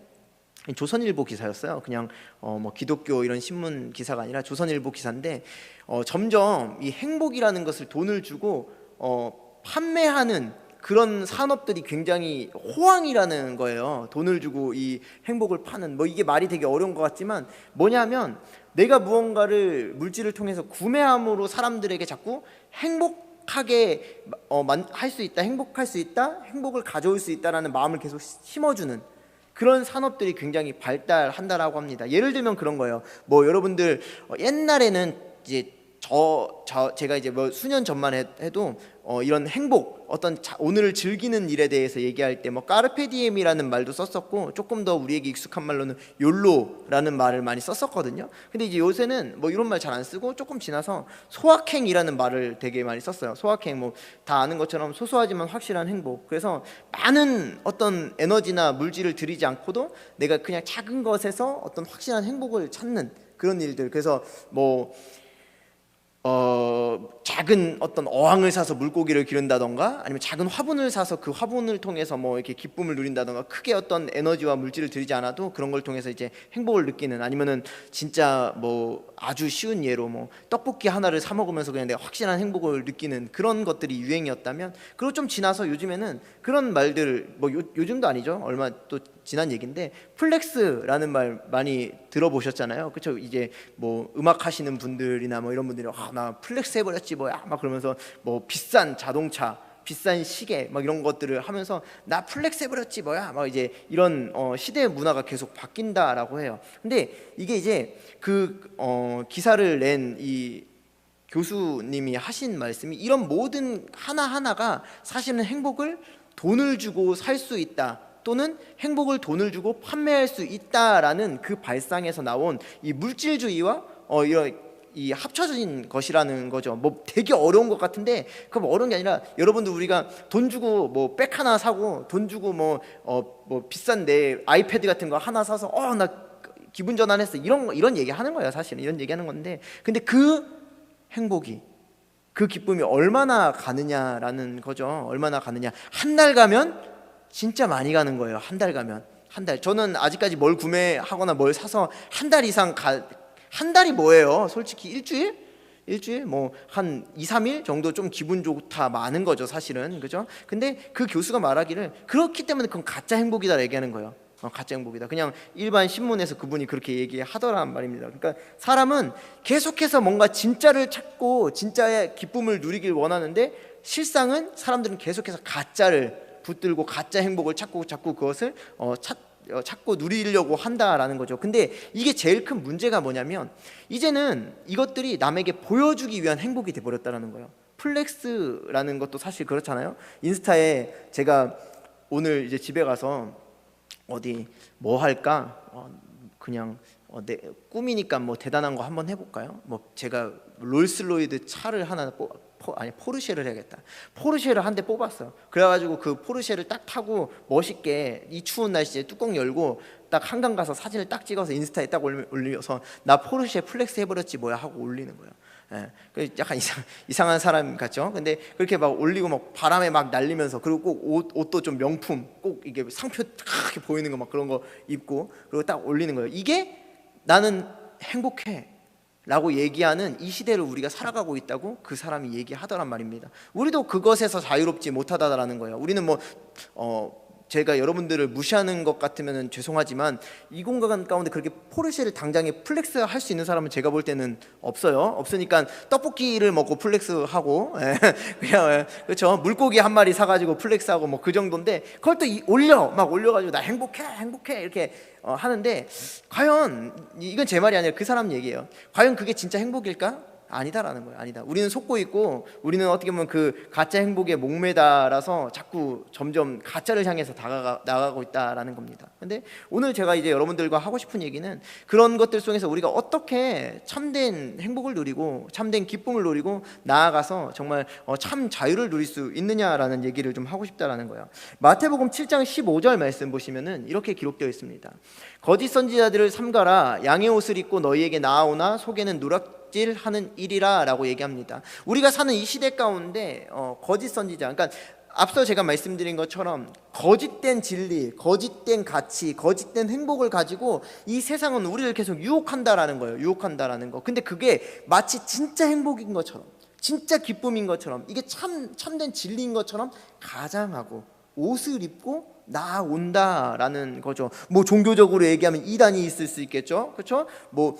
조선일보 기사였어요. 그냥 뭐 기독교 이런 신문 기사가 아니라 조선일보 기사인데, 점점 이 행복이라는 것을 돈을 주고 판매하는 그런 산업들이 굉장히 호황이라는 거예요. 돈을 주고 이 행복을 파는, 뭐 이게 말이 되게 어려운 것 같지만 뭐냐면, 내가 무언가를 물질을 통해서 구매함으로 사람들에게 자꾸 행복하게 할 수 있다, 행복할 수 있다, 행복을 가져올 수 있다라는 마음을 계속 심어주는 그런 산업들이 굉장히 발달한다라고 합니다. 예를 들면 그런 거예요. 뭐 여러분들 옛날에는 이제 제가 이제 뭐 수년 전만 해도 이런 행복, 어떤 오늘을 즐기는 일에 대해서 얘기할 때 뭐 까르페디엠이라는 말도 썼었고, 조금 더 우리에게 익숙한 말로는 욜로라는 말을 많이 썼었거든요. 근데 이제 요새는 뭐 이런 말 잘 안 쓰고 조금 지나서 소확행이라는 말을 되게 많이 썼어요. 소확행, 뭐 다 아는 것처럼 소소하지만 확실한 행복. 그래서 많은 어떤 에너지나 물질을 들이지 않고도 내가 그냥 작은 것에서 어떤 확실한 행복을 찾는 그런 일들. 그래서 뭐 작은 어떤 어항을 사서 물고기를 기른다던가, 아니면 작은 화분을 사서 그 화분을 통해서 뭐 이렇게 기쁨을 누린다던가, 크게 어떤 에너지와 물질을 들이지 않아도 그런 걸 통해서 이제 행복을 느끼는, 아니면은 진짜 뭐 아주 쉬운 예로 뭐 떡볶이 하나를 사 먹으면서 그냥 내가 확실한 행복을 느끼는 그런 것들이 유행이었다면, 그리고 좀 지나서 요즘에는 그런 말들, 뭐 요즘도 아니죠, 얼마 또 지난 얘기인데, 플렉스라는 말 많이 들어보셨잖아요. 그렇죠? 이제 뭐 음악 하시는 분들이나 뭐 이런 분들이 나 플렉스 해버렸지 뭐야 막 그러면서 뭐 비싼 자동차, 비싼 시계 막 이런 것들을 하면서 나 플렉스 해버렸지 뭐야 막 이제 이런 시대의 문화가 계속 바뀐다라고 해요. 근데 이게 이제 그 기사를 낸 이 교수님이 하신 말씀이 이런 모든 하나하나가 사실은 행복을 돈을 주고 살 수 있다, 또는 행복을 돈을 주고 판매할 수 있다라는 그 발상에서 나온 이 물질주의와 이런 이 합쳐진 것이라는 거죠. 뭐 되게 어려운 것 같은데 그럼 어려운 게 아니라, 여러분들 우리가 돈 주고 뭐 백 하나 사고 돈 주고 뭐 비싼 내 아이패드 같은 거 하나 사서 나 기분 전환했어 이런 얘기 하는 거예요. 사실은 이런 얘기 하는 건데, 근데 그 행복이, 그 기쁨이 얼마나 가느냐라는 거죠. 얼마나 가느냐. 한 달 가면 진짜 많이 가는 거예요. 한 달 가면, 한 달. 저는 아직까지 뭘 구매하거나 뭘 사서 한 달 이상 한 달이 뭐예요? 솔직히 일주일 뭐 한 2, 3일 정도 좀 기분 좋다 많은 거죠, 사실은. 그죠? 근데 그 교수가 말하기를 그렇기 때문에 그건 가짜 행복이다 얘기하는 거예요. 가짜 행복이다. 그냥 일반 신문에서 그분이 그렇게 얘기하더란 말입니다. 그러니까 사람은 계속해서 뭔가 진짜를 찾고 진짜의 기쁨을 누리길 원하는데, 실상은 사람들은 계속해서 가짜를 붙들고 가짜 행복을 찾고 자꾸 그것을 찾고 누리려고 한다라는 거죠. 근데 이게 제일 큰 문제가 뭐냐면, 이제는 이것들이 남에게 보여주기 위한 행복이 돼버렸다는 거예요. 플렉스라는 것도 사실 그렇잖아요. 인스타에 제가 오늘 이제 집에 가서 어디 뭐 할까? 그냥 내 꿈이니까 뭐 대단한 거 한번 해볼까요? 뭐 제가 롤스로이드 차를 하나 포르쉐를 해야겠다. 포르쉐를 한 대 뽑았어. 그래가지고 그 포르쉐를 딱 타고 멋있게 이 추운 날씨에 뚜껑 열고 딱 한강 가서 사진을 딱 찍어서 인스타에 딱 올려서 나 포르쉐 플렉스 해버렸지 뭐야 하고 올리는 거예요. 예, 약간 이상한 사람 같죠? 근데 그렇게 막 올리고 막 바람에 막 날리면서, 그리고 꼭 옷도 좀 명품, 꼭 이게 상표 탁 보이는 거 막 그런 거 입고, 그리고 딱 올리는 거예요. 이게 나는 행복해 라고 얘기하는 이 시대를 우리가 살아가고 있다고 그 사람이 얘기하더란 말입니다. 우리도 그것에서 자유롭지 못하다라는 거예요. 우리는 뭐 제가 여러분들을 무시하는 것 같으면 죄송하지만, 이 공간 가운데 그렇게 포르쉐를 당장에 플렉스 할 수 있는 사람은 제가 볼 때는 없으니까 떡볶이를 먹고 플렉스하고 그냥 그렇죠, 물고기 한 마리 사가지고 플렉스하고 뭐 그 정도인데, 그걸 또 올려가지고 나 행복해 이렇게 하는데, 과연 이건 제 말이 아니라 그 사람 얘기예요. 과연 그게 진짜 행복일까? 아니다라는 거예요. 아니다. 우리는 속고 있고, 우리는 어떻게 보면 그 가짜 행복에 목매달아서 자꾸 점점 가짜를 향해서 나가고 있다라는 겁니다. 근데 오늘 제가 이제 여러분들과 하고 싶은 얘기는, 그런 것들 속에서 우리가 어떻게 참된 행복을 누리고 참된 기쁨을 누리고 나아가서 정말 참 자유를 누릴 수 있느냐라는 얘기를 좀 하고 싶다라는 거예요. 마태복음 7장 15절 말씀 보시면은 이렇게 기록되어 있습니다. 거짓 선지자들을 삼가라. 양의 옷을 입고 너희에게 나아오나 속에는 누락질하는 일이라 라고 얘기합니다. 우리가 사는 이 시대 가운데 거짓 선지자, 그러니까 앞서 제가 말씀드린 것처럼 거짓된 진리, 거짓된 가치, 거짓된 행복을 가지고 이 세상은 우리를 계속 유혹한다라는 거예요. 유혹한다라는 거. 근데 그게 마치 진짜 행복인 것처럼, 진짜 기쁨인 것처럼, 이게 참된 진리인 것처럼 가장하고 옷을 입고 나온다라는 거죠. 뭐 종교적으로 얘기하면 이단이 있을 수 있겠죠, 그렇죠? 뭐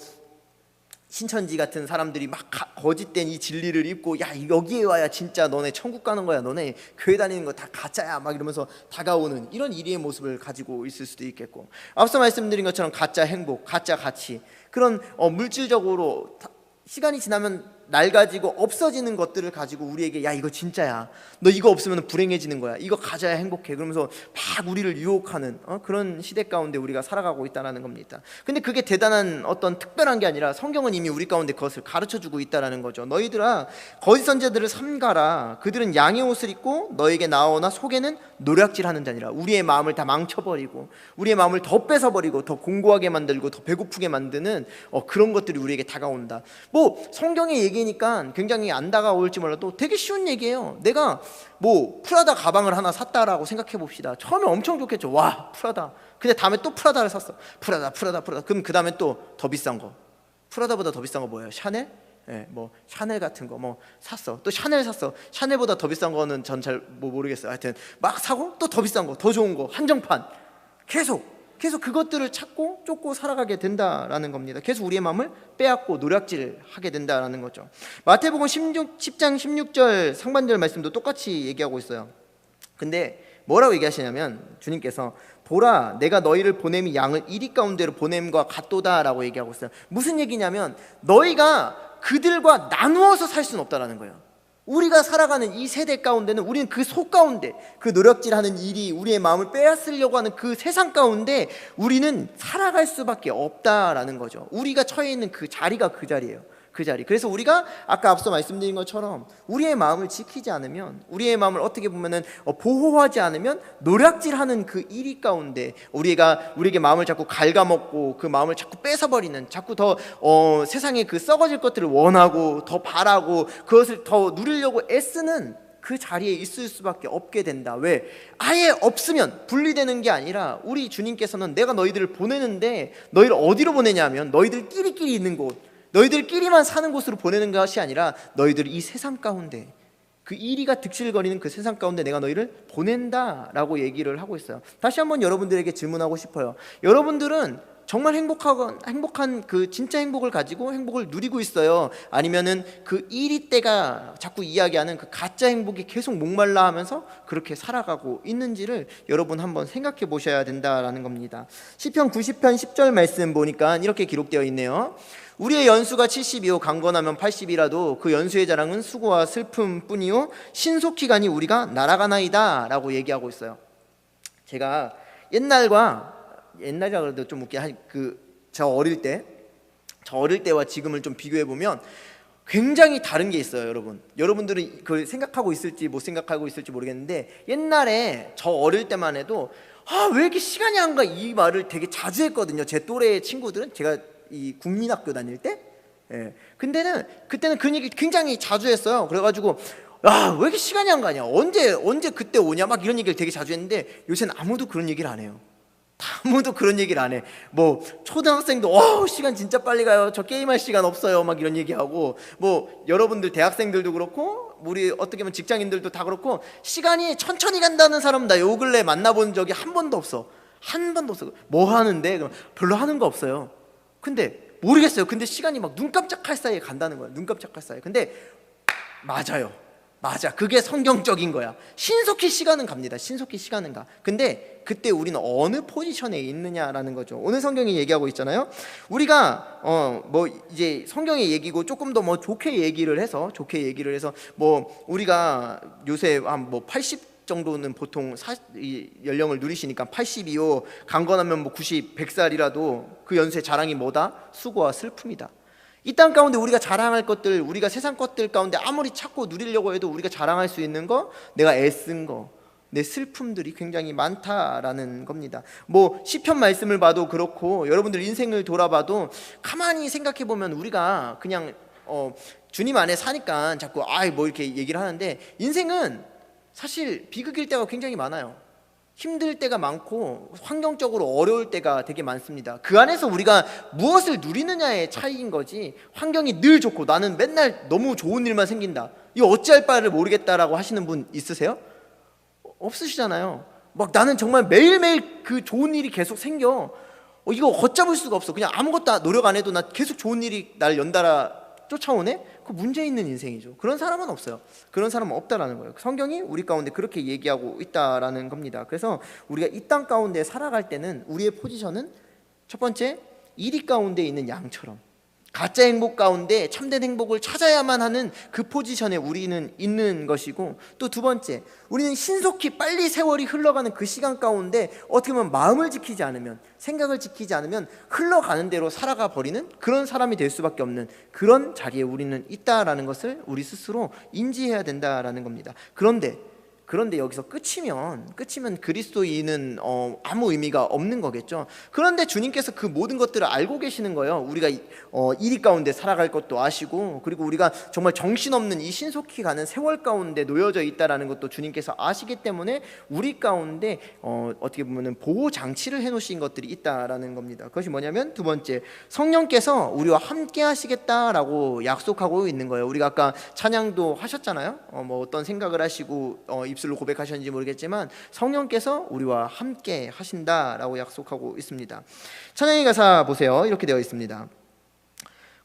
신천지 같은 사람들이 막 거짓된 이 진리를 입고, 야 여기에 와야 진짜 너네 천국 가는 거야, 너네 교회 다니는 거 다 가짜야 막 이러면서 다가오는 이런 이리의 모습을 가지고 있을 수도 있겠고, 앞서 말씀드린 것처럼 가짜 행복, 가짜 가치, 그런 물질적으로 시간이 지나면 낡아지고 없어지는 것들을 가지고 우리에게 야 이거 진짜야, 너 이거 없으면 불행해지는 거야, 이거 가져야 행복해, 그러면서 막 우리를 유혹하는 그런 시대 가운데 우리가 살아가고 있다는 겁니다. 근데 그게 대단한 어떤 특별한 게 아니라 성경은 이미 우리 가운데 그것을 가르쳐주고 있다는 거죠. 너희들아 거짓 선지자들을 삼가라. 그들은 양의 옷을 입고 너에게 나오나 속에는 노략질하는 자니라. 우리의 마음을 다 망쳐버리고 우리의 마음을 더 뺏어버리고 더 공고하게 만들고 더 배고프게 만드는 그런 것들이 우리에게 다가온다. 뭐 성경의 얘기니까 굉장히 안 다가올지 몰라도 되게 쉬운 얘기예요. 내가 뭐 프라다 가방을 하나 샀다라고 생각해 봅시다. 처음에 엄청 좋겠죠. 와 프라다. 근데 다음에 또 프라다를 샀어. 프라다. 그럼 그 다음에 또 더 비싼 거. 프라다보다 더 비싼 거 뭐예요? 샤넬? 뭐 샤넬 같은 거 뭐 샀어. 또 샤넬 샀어. 샤넬보다 더 비싼 거는 전 잘 모르겠어요. 하여튼 막 사고 또 더 비싼 거, 더 좋은 거, 한정판. 계속 계속 그것들을 찾고 쫓고 살아가게 된다라는 겁니다. 계속 우리의 마음을 빼앗고 노략질하게 된다라는 거죠. 마태복음 10장 16절 상반절 말씀도 똑같이 얘기하고 있어요. 근데 뭐라고 얘기하시냐면 주님께서 보라 내가 너희를 보냄이 양을 이리 가운데로 보냄과 같도다라고 얘기하고 있어요. 무슨 얘기냐면 너희가 그들과 나누어서 살 수는 없다라는 거예요. 우리가 살아가는 이 세대 가운데는 우리는 그 속 가운데 그 노력질하는 일이 우리의 마음을 빼앗으려고 하는 그 세상 가운데 우리는 살아갈 수밖에 없다라는 거죠. 우리가 처해 있는 그 자리가 그 자리예요. 그 자리. 그래서 우리가 아까 앞서 말씀드린 것처럼 우리의 마음을 지키지 않으면, 우리의 마음을 어떻게 보면은 보호하지 않으면 노략질하는 그 일이 가운데 우리에게 마음을 자꾸 갉아먹고 그 마음을 자꾸 뺏어버리는, 자꾸 더 세상에 그 썩어질 것들을 원하고 더 바라고 그것을 더 누리려고 애쓰는 그 자리에 있을 수밖에 없게 된다. 왜? 아예 없으면 분리되는 게 아니라 우리 주님께서는 내가 너희들을 보내는데 너희를 어디로 보내냐면 너희들끼리끼리 있는 곳, 너희들끼리만 사는 곳으로 보내는 것이 아니라 너희들이 이 세상 가운데 그 이리가 득실거리는 그 세상 가운데 내가 너희를 보낸다라고 얘기를 하고 있어요. 다시 한번 여러분들에게 질문하고 싶어요. 여러분들은 정말 행복한 그 진짜 행복을 가지고 행복을 누리고 있어요? 아니면은 그 이리 때가 자꾸 이야기하는 그 가짜 행복이 계속 목말라 하면서 그렇게 살아가고 있는지를 여러분 한번 생각해 보셔야 된다라는 겁니다. 시편 90편 10절 말씀 보니까 이렇게 기록되어 있네요. 우리의 연수가 70이요 강건하면 80이라도 그 연수의 자랑은 수고와 슬픔뿐이요 신속히 가니 우리가 날아가나이다 라고 얘기하고 있어요. 제가 옛날이라 그래도 좀 웃긴 저 어릴 때와 지금을 좀 비교해 보면 굉장히 다른 게 있어요. 여러분들은 그걸 생각하고 있을지 못 생각하고 있을지 모르겠는데 옛날에 저 어릴 때만 해도 왜 이렇게 시간이 안 가 이 말을 되게 자주 했거든요. 제 또래 친구들은, 제가 이 국민학교 다닐 때, 그때는 그런 얘기 굉장히 자주 했어요. 그래가지고 왜 이렇게 시간이 안 가냐, 언제 그때 오냐, 막 이런 얘기를 되게 자주 했는데 요새는 아무도 그런 얘기를 안 해요. 아무도 그런 얘기를 안 해. 뭐 초등학생도 시간 진짜 빨리 가요, 저 게임할 시간 없어요, 막 이런 얘기하고, 뭐 여러분들 대학생들도 그렇고 우리 어떻게 보면 직장인들도 다 그렇고 시간이 천천히 간다는 사람 나 요 근래 만나본 적이 한 번도 없어. 뭐 하는데? 그럼 별로 하는 거 없어요. 근데 모르겠어요. 근데 시간이 막 눈 깜짝할 사이에 간다는 거야. 눈 깜짝할 사이에. 근데 맞아. 그게 성경적인 거야. 신속히 시간은 갑니다. 신속히 시간은 가. 근데 그때 우리는 어느 포지션에 있느냐라는 거죠. 오늘 성경이 얘기하고 있잖아요. 우리가 이제 성경의 얘기고 조금 더 좋게 얘기를 해서 뭐 우리가 요새 한 80 정도는 보통 연령을 누리시니까 80이요 강건하면 90, 100살이라도 그 연수의 자랑이 뭐다? 수고와 슬픔이다. 이 땅 가운데 우리가 자랑할 것들, 우리가 세상 것들 가운데 아무리 찾고 누리려고 해도 우리가 자랑할 수 있는 거, 내가 애쓴 거, 내 슬픔들이 굉장히 많다라는 겁니다. 뭐 시편 말씀을 봐도 그렇고 여러분들 인생을 돌아봐도 가만히 생각해 보면 우리가 그냥 주님 안에 사니까 자꾸 뭐 이렇게 얘기를 하는데 인생은 사실 비극일 때가 굉장히 많아요. 힘들 때가 많고 환경적으로 어려울 때가 되게 많습니다. 그 안에서 우리가 무엇을 누리느냐의 차이인 거지, 환경이 늘 좋고 나는 맨날 너무 좋은 일만 생긴다, 이거 어찌할 바를 모르겠다라고 하시는 분 있으세요? 없으시잖아요. 막 나는 정말 매일매일 그 좋은 일이 계속 생겨, 이거 걷잡을 수가 없어, 그냥 아무것도 노력 안 해도 나 계속 좋은 일이 날 연달아 쫓아오네? 그 문제 있는 인생이죠. 그런 사람은 없어요. 그런 사람은 없다라는 거예요. 성경이 우리 가운데 그렇게 얘기하고 있다라는 겁니다. 그래서 우리가 이 땅 가운데 살아갈 때는 우리의 포지션은 첫 번째, 이리 가운데 있는 양처럼 가짜 행복 가운데 참된 행복을 찾아야만 하는 그 포지션에 우리는 있는 것이고, 또 두 번째, 우리는 신속히 빨리 세월이 흘러가는 그 시간 가운데 어떻게 보면 마음을 지키지 않으면, 생각을 지키지 않으면 흘러가는 대로 살아가 버리는 그런 사람이 될 수밖에 없는 그런 자리에 우리는 있다라는 것을 우리 스스로 인지해야 된다라는 겁니다. 그런데 여기서 끝이면 그리스도인은 아무 의미가 없는 거겠죠. 그런데 주님께서 그 모든 것들을 알고 계시는 거예요. 우리가 이리 가운데 살아갈 것도 아시고, 그리고 우리가 정말 정신없는 이 신속히 가는 세월 가운데 놓여져 있다라는 것도 주님께서 아시기 때문에 우리 가운데 어떻게 보면 보호 장치를 해놓으신 것들이 있다라는 겁니다. 그것이 뭐냐면 두 번째, 성령께서 우리와 함께 하시겠다라고 약속하고 있는 거예요. 우리가 아까 찬양도 하셨잖아요. 뭐 어떤 생각을 하시고 입술로 고백하셨는지 모르겠지만 성령께서 우리와 함께 하신다라고 약속하고 있습니다. 찬양의 가사 보세요. 이렇게 되어 있습니다.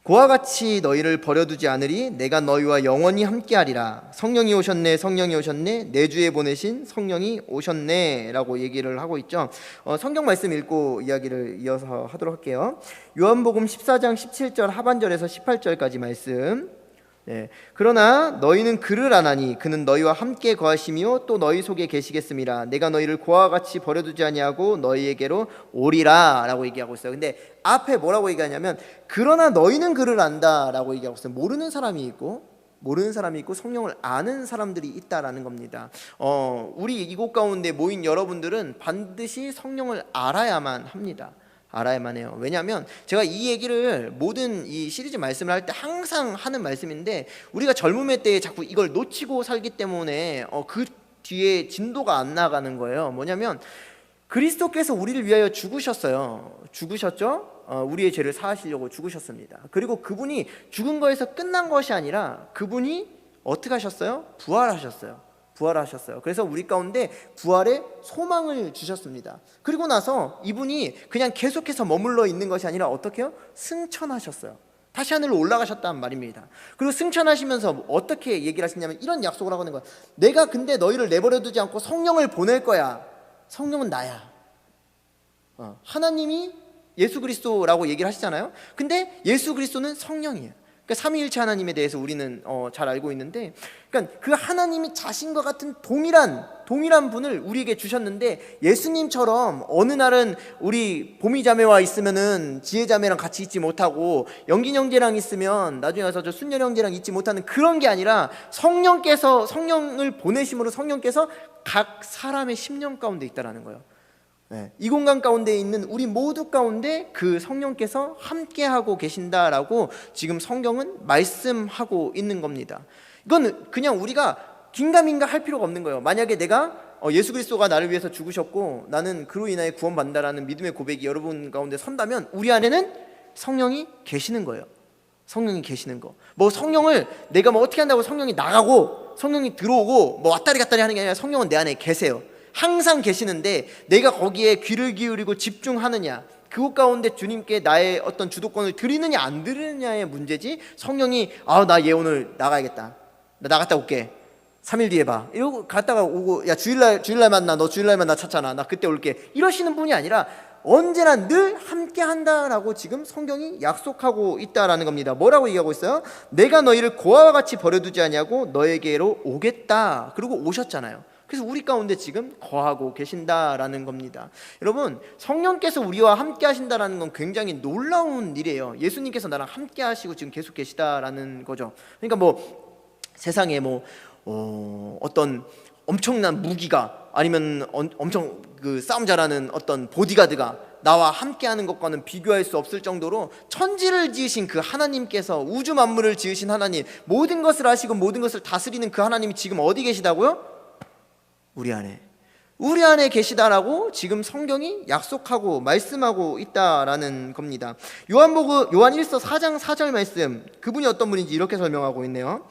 그와 같이 너희를 버려두지 않으리 내가 너희와 영원히 함께하리라. 성령이 오셨네, 성령이 오셨네, 내 주에 보내신 성령이 오셨네 라고 얘기를 하고 있죠. 성경 말씀 읽고 이야기를 이어서 하도록 할게요. 요한복음 14장 17절 하반절에서 18절까지 말씀. 네. 그러나 너희는 그를 아나니 그는 너희와 함께 거하시며 또 너희 속에 계시겠음이라. 내가 너희를 그와 같이 버려두지 아니하고 너희에게로 오리라 라고 얘기하고 있어요. 근데 앞에 뭐라고 얘기하냐면 그러나 너희는 그를 안다 라고 얘기하고 있어요. 모르는 사람이 있고 성령을 아는 사람들이 있다라는 겁니다. 우리 이곳 가운데 모인 여러분들은 반드시 성령을 알아야만 합니다. 알아야만 해요. 왜냐하면 제가 이 얘기를 모든 이 시리즈 말씀을 할 때 항상 하는 말씀인데 우리가 젊음의 때에 자꾸 이걸 놓치고 살기 때문에 그 뒤에 진도가 안 나가는 거예요. 뭐냐면 그리스도께서 우리를 위하여 죽으셨어요. 죽으셨죠? 우리의 죄를 사하시려고 죽으셨습니다. 그리고 그분이 죽은 거에서 끝난 것이 아니라 그분이 어떻게 하셨어요? 부활하셨어요. 그래서 우리 가운데 부활의 소망을 주셨습니다. 그리고 나서 이분이 그냥 계속해서 머물러 있는 것이 아니라 어떻게 해요? 승천하셨어요. 다시 하늘로 올라가셨단 말입니다. 그리고 승천하시면서 어떻게 얘기를 하시냐면 이런 약속을 하고 있는 거야. 내가 근데 너희를 내버려두지 않고 성령을 보낼 거야. 성령은 나야. 하나님이 예수 그리스도라고 얘기를 하시잖아요. 근데 예수 그리스도는 성령이에요. 그러니까 삼위일체 하나님에 대해서 우리는 잘 알고 있는데, 그러니까 그 하나님이 자신과 같은 동일한 분을 우리에게 주셨는데, 예수님처럼 어느 날은 우리 보미 자매와 있으면은 지혜 자매랑 같이 있지 못하고 영긴 형제랑 있으면 나중에 가서 저 순열 형제랑 있지 못하는 그런 게 아니라 성령을 보내심으로 성령께서 각 사람의 심령 가운데 있다라는 거예요. 네, 이 공간 가운데 있는 우리 모두 가운데 그 성령께서 함께하고 계신다라고 지금 성경은 말씀하고 있는 겁니다. 이건 그냥 우리가 긴가민가 할 필요가 없는 거예요. 만약에 내가 예수 그리스도가 나를 위해서 죽으셨고 나는 그로 인하여 구원받는다라는 믿음의 고백이 여러분 가운데 선다면 우리 안에는 성령이 계시는 거예요. 성령이 계시는 거. 뭐 성령을 내가 뭐 어떻게 한다고 성령이 나가고 성령이 들어오고 뭐 왔다리 갔다리 하는 게 아니라 성령은 내 안에 계세요. 항상 계시는데 내가 거기에 귀를 기울이고 집중하느냐, 그곳 가운데 주님께 나의 어떤 주도권을 드리느냐 안 드리느냐의 문제지, 성령이 나 얘 오늘 나가야겠다, 나 나갔다 올게, 3일 뒤에 봐 이러고 갔다가 오고, 야 주일날 만나, 너 주일날만 나 찾잖아, 나 그때 올게, 이러시는 분이 아니라 언제나 늘 함께 한다라고 지금 성경이 약속하고 있다라는 겁니다. 뭐라고 얘기하고 있어요? 내가 너희를 고아와 같이 버려두지 아니하고 너에게로 오겠다. 그리고 오셨잖아요. 그래서 우리 가운데 지금 거하고 계신다라는 겁니다. 여러분, 성령께서 우리와 함께 하신다라는 건 굉장히 놀라운 일이에요. 예수님께서 나랑 함께 하시고 지금 계속 계시다라는 거죠. 그러니까 뭐 세상에 뭐 어떤 엄청난 무기가 아니면 엄청 그 싸움 잘하는 어떤 보디가드가 나와 함께하는 것과는 비교할 수 없을 정도로 천지를 지으신 그 하나님께서, 우주 만물을 지으신 하나님, 모든 것을 아시고 모든 것을 다스리는 그 하나님이 지금 어디 계시다고요? 우리 안에 계시다라고 지금 성경이 약속하고 말씀하고 있다라는 겁니다. 요한 1서 4장 4절 말씀, 그분이 어떤 분인지 이렇게 설명하고 있네요.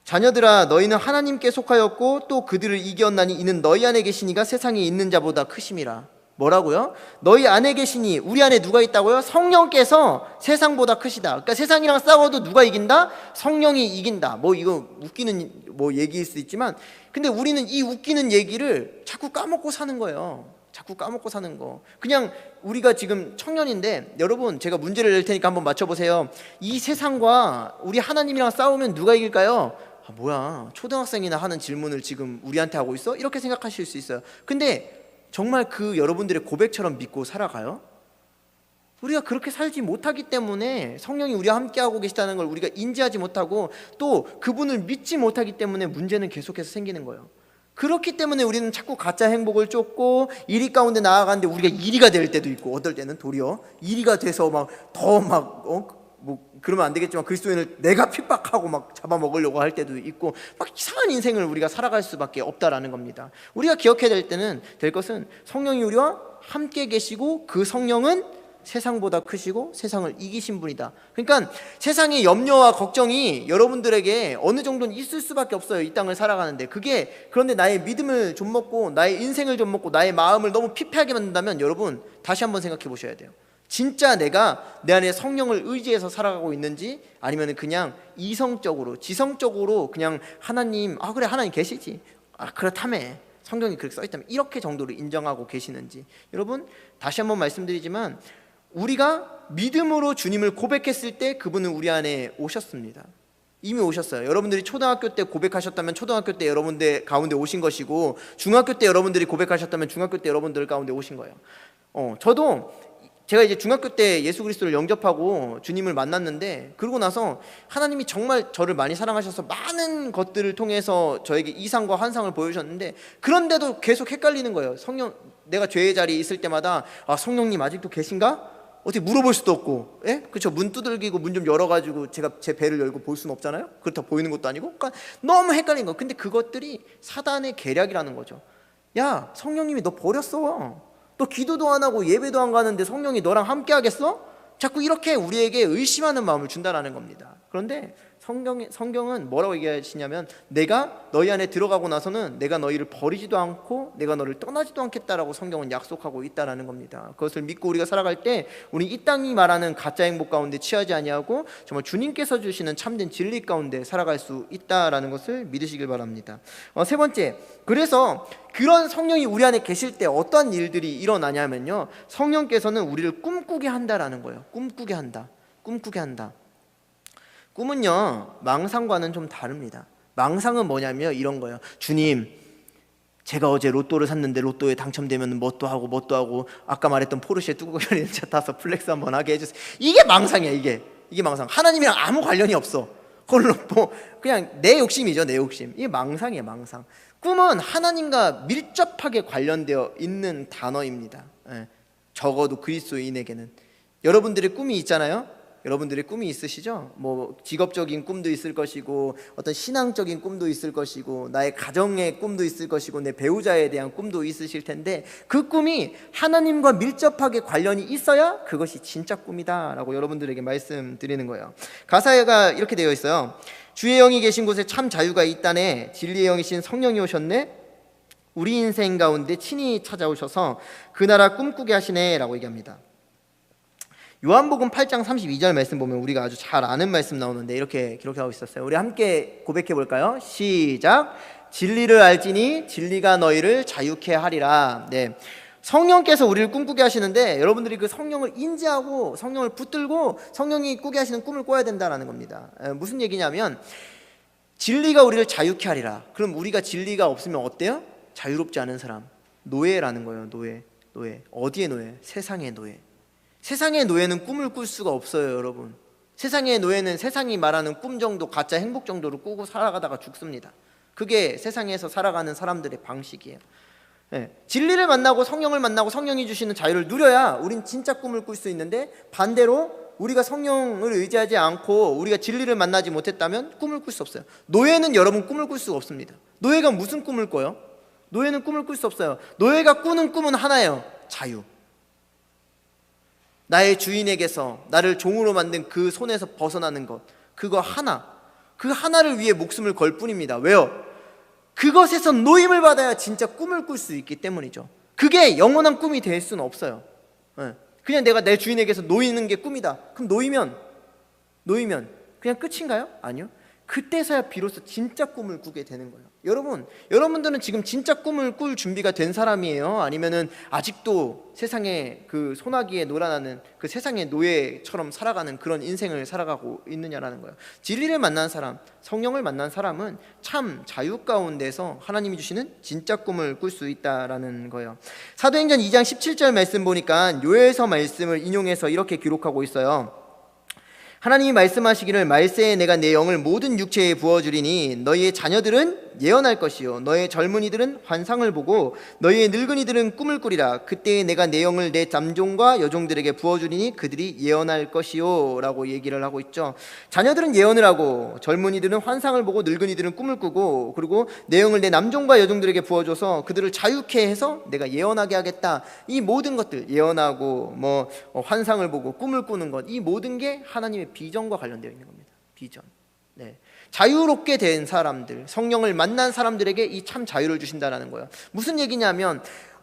자녀들아, 너희는 하나님께 속하였고 또 그들을 이겼나니 이는 너희 안에 계시니가 세상에 있는 자보다 크심이라. 뭐라고요? 너희 안에 계시니, 우리 안에 누가 있다고요? 성령께서 세상보다 크시다. 그러니까 세상이랑 싸워도 누가 이긴다? 성령이 이긴다. 뭐 이거 웃기는 뭐 얘기일 수 있지만, 근데 우리는 이 웃기는 얘기를 자꾸 까먹고 사는 거예요. 자꾸 까먹고 사는 거. 그냥 우리가 지금 청년인데, 여러분 제가 문제를 낼 테니까 한번 맞춰보세요. 이 세상과 우리 하나님이랑 싸우면 누가 이길까요? 뭐야, 초등학생이나 하는 질문을 지금 우리한테 하고 있어? 이렇게 생각하실 수 있어요. 근데 정말 그 여러분들의 고백처럼 믿고 살아가요? 우리가 그렇게 살지 못하기 때문에, 성령이 우리와 함께하고 계시다는 걸 우리가 인지하지 못하고 또 그분을 믿지 못하기 때문에 문제는 계속해서 생기는 거예요. 그렇기 때문에 우리는 자꾸 가짜 행복을 쫓고 1위 가운데 나아가는데 우리가 1위가 될 때도 있고, 어떨 때는 도리어 1위가 돼서 뭐 그러면 안 되겠지만 그리스도인을 내가 핍박하고 막 잡아먹으려고 할 때도 있고, 막 이상한 인생을 우리가 살아갈 수밖에 없다라는 겁니다. 우리가 기억해야 될 것은 성령이 우리와 함께 계시고 그 성령은 세상보다 크시고 세상을 이기신 분이다. 그러니까 세상의 염려와 걱정이 여러분들에게 어느 정도는 있을 수밖에 없어요. 이 땅을 살아가는데. 그런데 나의 믿음을 좀 먹고 나의 인생을 좀 먹고 나의 마음을 너무 피폐하게 만든다면 여러분 다시 한번 생각해 보셔야 돼요. 진짜 내가 내 안에 성령을 의지해서 살아가고 있는지, 아니면 그냥 이성적으로 지성적으로 그냥 하나님, 그래 하나님 계시지, 그렇다며 성경이 그렇게 써있다면, 이렇게 정도로 인정하고 계시는지. 여러분 다시 한번 말씀드리지만 우리가 믿음으로 주님을 고백했을 때 그분은 우리 안에 오셨습니다. 이미 오셨어요. 여러분들이 초등학교 때 고백하셨다면 초등학교 때 여러분들 가운데 오신 것이고, 중학교 때 여러분들이 고백하셨다면 중학교 때 여러분들 가운데 오신 거예요. 저도 제가 이제 중학교 때 예수 그리스도를 영접하고 주님을 만났는데, 그러고 나서 하나님이 정말 저를 많이 사랑하셔서 많은 것들을 통해서 저에게 이상과 환상을 보여주셨는데, 그런데도 계속 헷갈리는 거예요. 내가 죄의 자리에 있을 때마다 성령님 아직도 계신가? 어떻게 물어볼 수도 없고, 그렇죠? 문 두들기고 문 좀 열어가지고 제가 제 배를 열고 볼 수는 없잖아요. 그렇다고 보이는 것도 아니고. 그러니까 너무 헷갈린 거. 근데 그것들이 사단의 계략이라는 거죠. 야, 성령님이 너 버렸어. 너 기도도 안 하고 예배도 안 가는데 성령이 너랑 함께 하겠어? 자꾸 이렇게 우리에게 의심하는 마음을 준다라는 겁니다. 그런데 성경은 뭐라고 얘기하시냐면, 내가 너희 안에 들어가고 나서는 내가 너희를 버리지도 않고 내가 너를 떠나지도 않겠다라고 성경은 약속하고 있다라는 겁니다. 그것을 믿고 우리가 살아갈 때 우리 이 땅이 말하는 가짜 행복 가운데 취하지 아니하고 정말 주님께서 주시는 참된 진리 가운데 살아갈 수 있다라는 것을 믿으시길 바랍니다. 세 번째, 그래서 그런 성령이 우리 안에 계실 때 어떠한 일들이 일어나냐면요, 성령께서는 우리를 꿈꾸게 한다라는 거예요. 꿈꾸게 한다. 꿈은요, 망상과는 좀 다릅니다. 망상은 뭐냐면 이런 거예요. 주님, 제가 어제 로또를 샀는데 로또에 당첨되면 뭣도 하고 아까 말했던 포르쉐 뚜껑 열리는 차 타서 플렉스 한번 하게 해주세요. 이게 망상이야. 이게 망상. 하나님이랑 아무 관련이 없어. 그걸로 그냥 내 욕심이죠. 내 욕심. 이게 망상이에요. 망상. 꿈은 하나님과 밀접하게 관련되어 있는 단어입니다. 적어도 그리스도인에게는. 여러분들의 꿈이 있잖아요. 여러분들의 꿈이 있으시죠? 뭐 직업적인 꿈도 있을 것이고, 어떤 신앙적인 꿈도 있을 것이고, 나의 가정의 꿈도 있을 것이고, 내 배우자에 대한 꿈도 있으실 텐데, 그 꿈이 하나님과 밀접하게 관련이 있어야 그것이 진짜 꿈이다 라고 여러분들에게 말씀드리는 거예요. 가사가 이렇게 되어 있어요. 주의 영이 계신 곳에 참 자유가 있다네. 진리의 영이신 성령이 오셨네. 우리 인생 가운데 친히 찾아오셔서 그 나라 꿈꾸게 하시네 라고 얘기합니다. 요한복음 8장 32절 말씀 보면 우리가 아주 잘 아는 말씀 나오는데 이렇게 기록하고 있었어요. 우리 함께 고백해 볼까요? 시작. 진리를 알지니 진리가 너희를 자유케 하리라. 네, 성령께서 우리를 꿈꾸게 하시는데, 여러분들이 그 성령을 인지하고 성령을 붙들고 성령이 꾸게 하시는 꿈을 꿔야 된다는 겁니다. 무슨 얘기냐면, 진리가 우리를 자유케 하리라. 그럼 우리가 진리가 없으면 어때요? 자유롭지 않은 사람, 노예라는 거예요. 노예. 어디의 노예? 세상의 노예. 세상의 노예는 꿈을 꿀 수가 없어요, 여러분. 세상의 노예는 세상이 말하는 꿈 정도, 가짜 행복 정도를 꾸고 살아가다가 죽습니다. 그게 세상에서 살아가는 사람들의 방식이에요. 진리를 만나고 성령을 만나고 성령이 주시는 자유를 누려야 우린 진짜 꿈을 꿀 수 있는데, 반대로 우리가 성령을 의지하지 않고 우리가 진리를 만나지 못했다면 꿈을 꿀 수 없어요. 노예는 여러분 꿈을 꿀 수가 없습니다. 노예가 무슨 꿈을 꿔요? 노예는 꿈을 꿀 수 없어요. 노예가 꾸는 꿈은 하나예요. 자유. 나의 주인에게서 나를 종으로 만든 그 손에서 벗어나는 것, 그거 하나, 그 하나를 위해 목숨을 걸 뿐입니다. 왜요? 그것에서 노임을 받아야 진짜 꿈을 꿀 수 있기 때문이죠. 그게 영원한 꿈이 될 수는 없어요. 그냥 내가 내 주인에게서 놓이는 게 꿈이다. 그럼 놓이면 그냥 끝인가요? 아니요. 그때서야 비로소 진짜 꿈을 꾸게 되는 거예요. 여러분들은 지금 진짜 꿈을 꿀 준비가 된 사람이에요? 아니면은 아직도 세상의 그 소나기에 놀아나는 그 세상의 노예처럼 살아가는 그런 인생을 살아가고 있느냐라는 거예요. 진리를 만난 사람, 성령을 만난 사람은 참 자유 가운데서 하나님이 주시는 진짜 꿈을 꿀 수 있다라는 거예요. 사도행전 2장 17절 말씀 보니까 요엘서 말씀을 인용해서 이렇게 기록하고 있어요. 하나님이 말씀하시기를, 말세에 내가 내 영을 모든 육체에 부어주리니 너희의 자녀들은 예언할 것이요 너의 젊은이들은 환상을 보고 너희의 늙은이들은 꿈을 꾸리라. 그때에 내가 내 영을 내 남종과 여종들에게 부어주리니 그들이 예언할 것이요 라고 얘기를 하고 있죠. 자녀들은 예언을 하고 젊은이들은 환상을 보고 늙은이들은 꿈을 꾸고, 그리고 내 영을 내 남종과 여종들에게 부어줘서 그들을 자유케 해서 내가 예언하게 하겠다. 이 모든 것들, 예언하고 환상을 보고 꿈을 꾸는 것, 이 모든 게 하나님의 비전과 관련되어 있는 겁니다. 비전. 네. 자유롭게 된 사람들, 성령을 만난 사람들에게 이 참 자유를 주신다는 거예요. 무슨 얘기냐면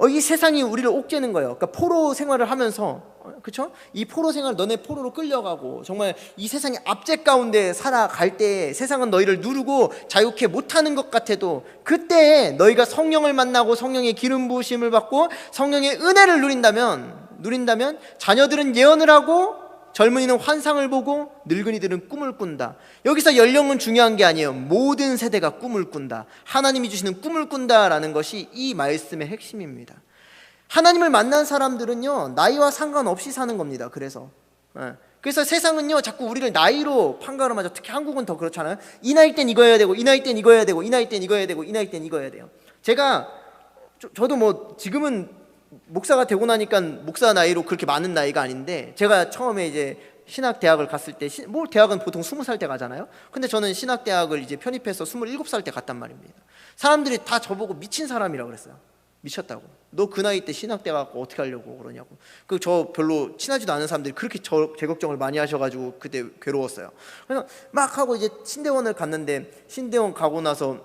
이 세상이 우리를 옥죄는 거예요. 그러니까 포로 생활을 하면서, 그렇죠? 이 포로 생활, 너네 포로로 끌려가고 정말 이 세상의 압제 가운데 살아갈 때 세상은 너희를 누르고 자유케 못하는 것 같아도, 그때 너희가 성령을 만나고 성령의 기름 부으심을 받고 성령의 은혜를 누린다면 자녀들은 예언을 하고 젊은이는 환상을 보고 늙은이들은 꿈을 꾼다. 여기서 연령은 중요한 게 아니에요. 모든 세대가 꿈을 꾼다. 하나님이 주시는 꿈을 꾼다라는 것이 이 말씀의 핵심입니다. 하나님을 만난 사람들은요, 나이와 상관없이 사는 겁니다. 그래서 세상은요 자꾸 우리를 나이로 판가름하죠. 특히 한국은 더 그렇잖아요. 이 나이 땐 이거 해야 되고, 이 나이 땐 이거 해야 되고, 이 나이 땐 이거 해야 되고, 이 나이 땐 이거 해야 돼요. 저도 지금은 목사가 되고 나니까 목사 나이로 그렇게 많은 나이가 아닌데, 제가 처음에 이제 신학대학을 갔을 때, 대학은 보통 20살 때 가잖아요. 근데 저는 신학대학을 이제 편입해서 27살 때 갔단 말입니다. 사람들이 다 저보고 미친 사람이라고 그랬어요. 미쳤다고. 너 그 나이 때 신학대 가고 어떻게 하려고 그러냐고. 저 별로 친하지도 않은 사람들이 그렇게 제 걱정을 많이 하셔가지고 그때 괴로웠어요. 그래서 막 하고 이제 신대원을 갔는데, 신대원 가고 나서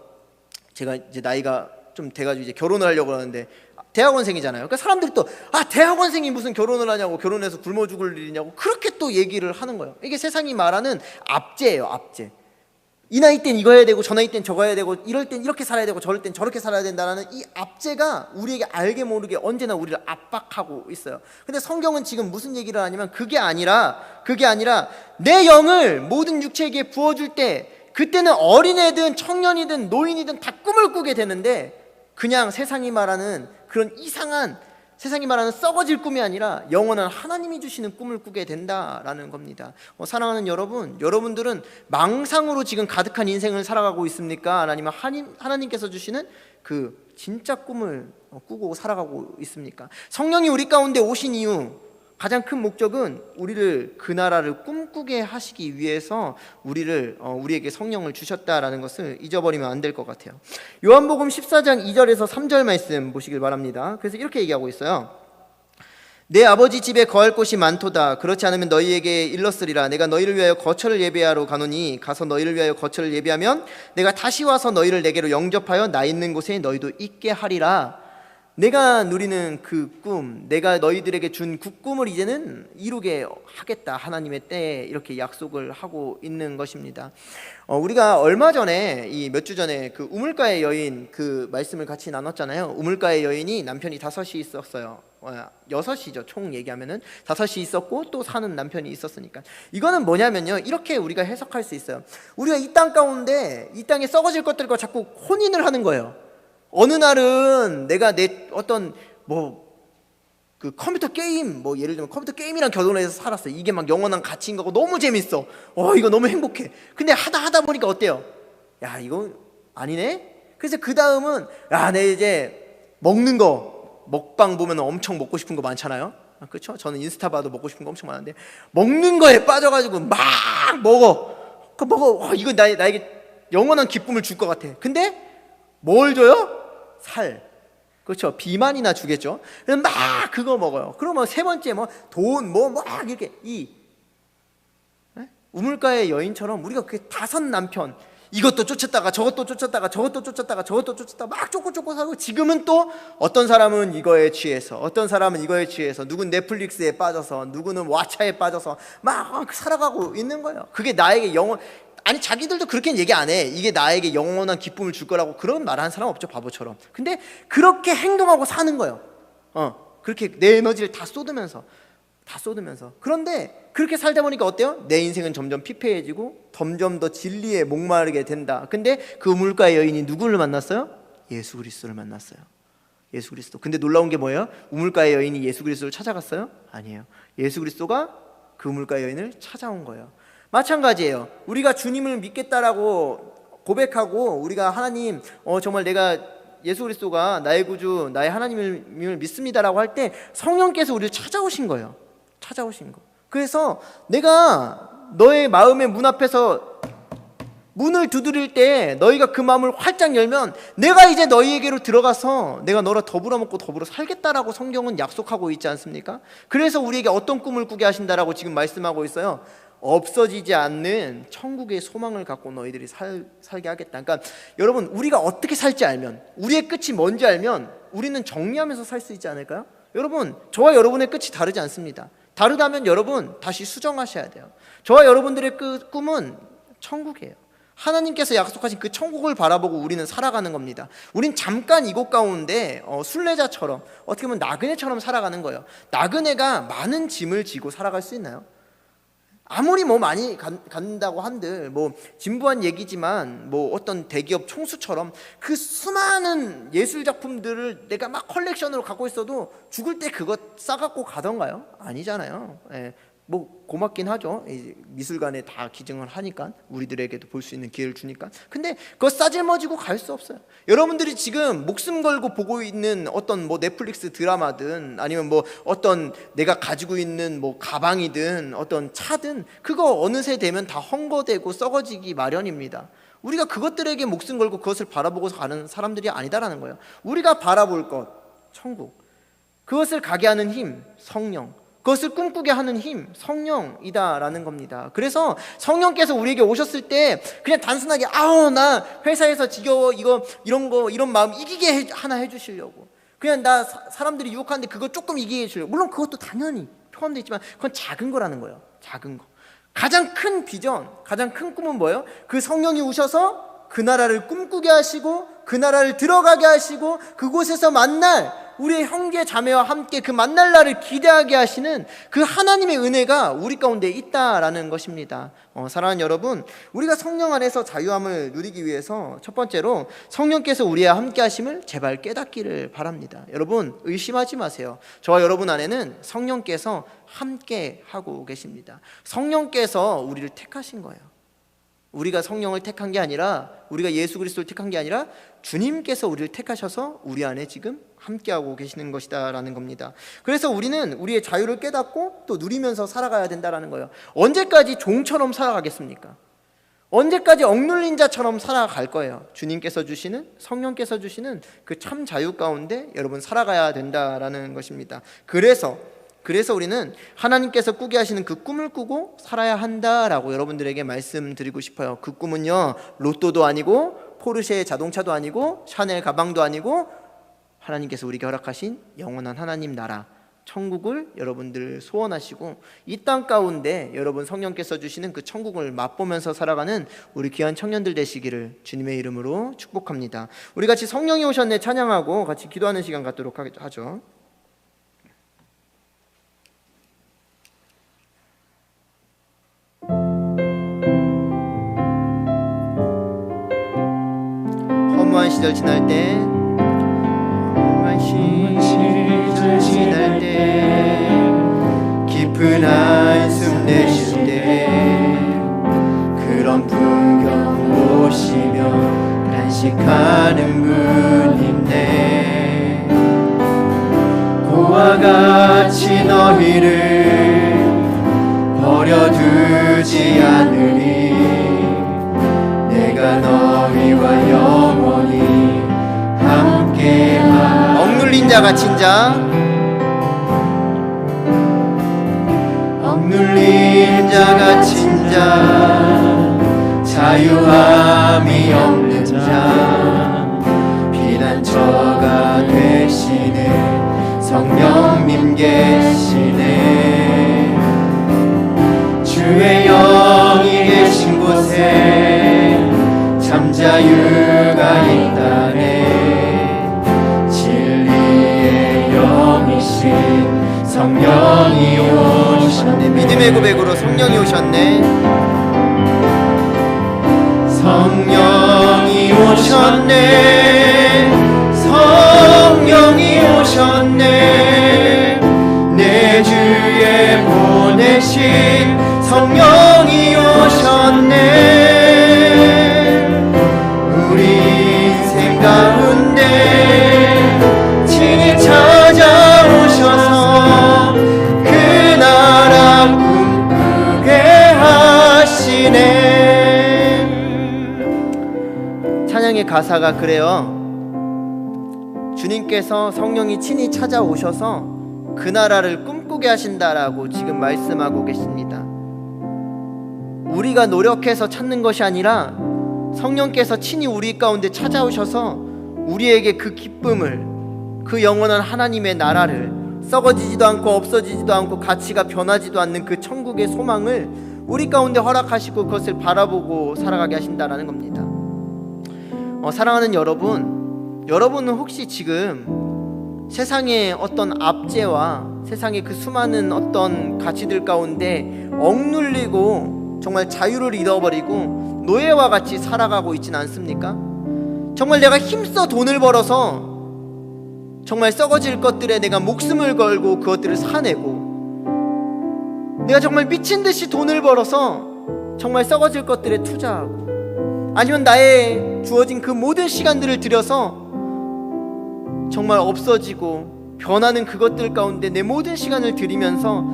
제가 이제 나이가 좀 돼가지고 이제 결혼을 하려고 하는데, 대학원생이잖아요. 그러니까 사람들이 또 대학원생이 무슨 결혼을 하냐고, 결혼해서 굶어 죽을 일이냐고 그렇게 또 얘기를 하는 거예요. 이게 세상이 말하는 압제예요. 압제. 이 나이 땐 이거 해야 되고, 저 나이 땐 저거 해야 되고, 이럴 땐 이렇게 살아야 되고, 저럴 땐 저렇게 살아야 된다는 이 압제가 우리에게 알게 모르게 언제나 우리를 압박하고 있어요. 근데 성경은 지금 무슨 얘기를 하냐면, 그게 아니라 내 영을 모든 육체에게 부어줄 때, 그때는 어린애든 청년이든 노인이든 다 꿈을 꾸게 되는데, 그냥 세상이 말하는 그런 이상한, 세상이 말하는 썩어질 꿈이 아니라 영원한 하나님이 주시는 꿈을 꾸게 된다라는 겁니다. 사랑하는 여러분, 여러분들은 망상으로 지금 가득한 인생을 살아가고 있습니까? 아니면 하나님께서 주시는 그 진짜 꿈을 꾸고 살아가고 있습니까? 성령이 우리 가운데 오신 이유, 가장 큰 목적은 우리를 그 나라를 꿈꾸게 하시기 위해서 우리에게 성령을 주셨다라는 것을 잊어버리면 안 될 것 같아요. 요한복음 14장 2절에서 3절 말씀 보시길 바랍니다. 그래서 이렇게 얘기하고 있어요. 내 아버지 집에 거할 곳이 많도다. 그렇지 않으면 너희에게 일렀으리라. 내가 너희를 위하여 거처를 예비하러 가노니 가서 너희를 위하여 거처를 예비하면 내가 다시 와서 너희를 내게로 영접하여 나 있는 곳에 너희도 있게 하리라. 내가 누리는 그 꿈, 내가 너희들에게 준 그 꿈을 이제는 이루게 하겠다, 하나님의 때에, 이렇게 약속을 하고 있는 것입니다. 우리가 얼마 전에, 몇 주 전에 그 우물가의 여인 그 말씀을 같이 나눴잖아요. 우물가의 여인이 남편이 5이 있었어요. 6이죠. 총 얘기하면은 5이 있었고 또 사는 남편이 있었으니까. 이거는 뭐냐면요, 이렇게 우리가 해석할 수 있어요. 우리가 이 땅 가운데, 이 땅에 썩어질 것들과 자꾸 혼인을 하는 거예요. 어느 날은 내가 내 어떤 그 컴퓨터 게임, 예를 들면 컴퓨터 게임이랑 결혼해서 살았어. 이게 막 영원한 가치인 거고 너무 재밌어. 이거 너무 행복해. 근데 하다 보니까 어때요? 야, 이거 아니네? 그래서 그 다음은, 내 이제 먹는 거, 먹방 보면 엄청 먹고 싶은 거 많잖아요. 그렇죠? 저는 인스타 봐도 먹고 싶은 거 엄청 많은데, 먹는 거에 빠져가지고 막 먹어. 이거 나에게 영원한 기쁨을 줄 것 같아. 근데 뭘 줘요? 살. 그렇죠. 비만이나 주겠죠. 막 그거 먹어요. 그러면 세 번째 돈 이렇게 우물가의 여인처럼 우리가 그 5 남편, 이것도 쫓았다가 저것도 쫓았다가 저것도 쫓았다가 저것도 쫓았다가 막 쫓고 살고, 지금은 또 어떤 사람은 이거에 취해서, 어떤 사람은 이거에 취해서, 누군 넷플릭스에 빠져서, 누구는 왓챠에 빠져서 막 살아가고 있는 거예요. 그게 나에게 자기들도 그렇게 얘기 안 해. 이게 나에게 영원한 기쁨을 줄 거라고 그런 말 하는 사람 없죠, 바보처럼. 근데 그렇게 행동하고 사는 거예요. 그렇게 내 에너지를 다 쏟으면서. 그런데 그렇게 살다 보니까 어때요? 내 인생은 점점 피폐해지고 점점 더 진리에 목마르게 된다. 근데 그 우물가의 여인이 누구를 만났어요? 예수 그리스도를 만났어요. 예수 그리스도. 근데 놀라운 게 뭐예요? 우물가의 여인이 예수 그리스도를 찾아갔어요? 아니에요. 예수 그리스도가 그 우물가의 여인을 찾아온 거예요. 마찬가지예요. 우리가 주님을 믿겠다라고 고백하고 우리가 하나님 정말 내가 예수 그리스도가 나의 구주, 나의 하나님을 믿습니다라고 할 때 성령께서 우리를 찾아오신 거예요. 찾아오신 거. 그래서 내가 너의 마음의 문 앞에서 문을 두드릴 때 너희가 그 마음을 활짝 열면 내가 이제 너희에게로 들어가서 내가 너랑 더불어 먹고 더불어 살겠다라고 성경은 약속하고 있지 않습니까? 그래서 우리에게 어떤 꿈을 꾸게 하신다라고 지금 말씀하고 있어요. 없어지지 않는 천국의 소망을 갖고 너희들이 살게 하겠다. 그러니까 여러분, 우리가 어떻게 살지 알면, 우리의 끝이 뭔지 알면 우리는 정리하면서 살 수 있지 않을까요? 여러분, 저와 여러분의 끝이 다르지 않습니다. 다르다면 여러분 다시 수정하셔야 돼요. 저와 여러분들의 꿈은 천국이에요. 하나님께서 약속하신 그 천국을 바라보고 우리는 살아가는 겁니다. 우린 잠깐 이곳 가운데 순례자처럼, 어떻게 보면 나그네처럼 살아가는 거예요. 나그네가 많은 짐을 지고 살아갈 수 있나요? 아무리 많이 간다고 한들 진부한 얘기지만 어떤 대기업 총수처럼 그 수많은 예술 작품들을 내가 막 컬렉션으로 갖고 있어도 죽을 때 그거 싸갖고 가던가요? 아니잖아요. 고맙긴 하죠. 미술관에 다 기증을 하니까, 우리들에게도 볼 수 있는 기회를 주니까. 근데 그거 싸질머지고 갈 수 없어요. 여러분들이 지금 목숨 걸고 보고 있는 어떤 넷플릭스 드라마든 아니면 어떤 내가 가지고 있는 가방이든 어떤 차든, 그거 어느새 되면 다 헝거되고 썩어지기 마련입니다. 우리가 그것들에게 목숨 걸고 그것을 바라보고서 가는 사람들이 아니다라는 거예요. 우리가 바라볼 것, 천국, 그것을 가게 하는 힘, 성령, 그것을 꿈꾸게 하는 힘, 성령이다라는 겁니다. 그래서 성령께서 우리에게 오셨을 때 그냥 단순하게 나 회사에서 지겨워, 이런 마음 이기게 하나 해주시려고, 그냥 나 사람들이 유혹하는데 그거 조금 이기게 해주려고, 물론 그것도 당연히 포함되어 있지만 그건 작은 거라는 거예요. 작은 거. 가장 큰 비전, 가장 큰 꿈은 뭐예요? 그 성령이 오셔서 그 나라를 꿈꾸게 하시고 그 나라를 들어가게 하시고 그곳에서 만날 우리의 형제 자매와 함께 그 만날 날을 기대하게 하시는 그 하나님의 은혜가 우리 가운데 있다라는 것입니다. 사랑하는 여러분, 우리가 성령 안에서 자유함을 누리기 위해서 첫 번째로 성령께서 우리와 함께 하심을 제발 깨닫기를 바랍니다. 여러분, 의심하지 마세요. 저와 여러분 안에는 성령께서 함께 하고 계십니다. 성령께서 우리를 택하신 거예요. 우리가 성령을 택한 게 아니라, 우리가 예수 그리스도를 택한 게 아니라 주님께서 우리를 택하셔서 우리 안에 지금 함께하고 계시는 것이다라는 겁니다. 그래서 우리는 우리의 자유를 깨닫고 또 누리면서 살아가야 된다라는 거예요. 언제까지 종처럼 살아가겠습니까? 언제까지 억눌린 자처럼 살아갈 거예요. 주님께서 주시는, 성령께서 주시는 그 참 자유 가운데 여러분 살아가야 된다라는 것입니다. 그래서 우리는 하나님께서 꾸게 하시는 그 꿈을 꾸고 살아야 한다라고 여러분들에게 말씀드리고 싶어요. 그 꿈은요, 로또도 아니고 포르쉐 자동차도 아니고 샤넬 가방도 아니고 하나님께서 우리에게 허락하신 영원한 하나님 나라, 천국을 여러분들 소원하시고 이 땅 가운데 여러분 성령께서 주시는 그 천국을 맛보면서 살아가는 우리 귀한 청년들 되시기를 주님의 이름으로 축복합니다. 우리 같이 성령이 오셨네 찬양하고 같이 기도하는 시간 갖도록 하죠. 허무한 시절 지날 때, 깊은 한숨 내쉴 때, 그런 풍경 보시며 단식하는 분인데, 고와 같이 너희를 버려두지 않으리. 내가 너희와 영원히 함께하리. 억눌린 자 갇힌 자, 억눌린 자 갇힌 자, 자유함이 없는 자, 피난처가 되시는 성령님 계시네. 주의 영이 계신 곳에 참 자유가 있다네. 진리의 영이신 성령이 오셨네. 믿음의 고백으로 성령이 오셨네. 성령이 오셨네. 성령이 오셨네. 내 주에 보내신 성령이 오셨네. 찬양의 가사가 그래요. 주님께서 성령이 친히 찾아오셔서 그 나라를 꿈꾸게 하신다라고 지금 말씀하고 계십니다. 우리가 노력해서 찾는 것이 아니라 성령께서 친히 우리 가운데 찾아오셔서 우리에게 그 기쁨을, 그 영원한 하나님의 나라를, 썩어지지도 않고 없어지지도 않고 가치가 변하지도 않는 그 천국의 소망을 우리 가운데 허락하시고 그것을 바라보고 살아가게 하신다라는 겁니다. 사랑하는 여러분, 여러분은 혹시 지금 세상의 어떤 압제와 세상의 그 수많은 어떤 가치들 가운데 억눌리고 정말 자유를 잃어버리고 노예와 같이 살아가고 있지는 않습니까? 정말 내가 힘써 돈을 벌어서 정말 썩어질 것들에 내가 목숨을 걸고 그것들을 사내고, 내가 정말 미친듯이 돈을 벌어서 정말 썩어질 것들에 투자하고, 아니면 나의 주어진 그 모든 시간들을 들여서 정말 없어지고 변하는 그것들 가운데 내 모든 시간을 들이면서,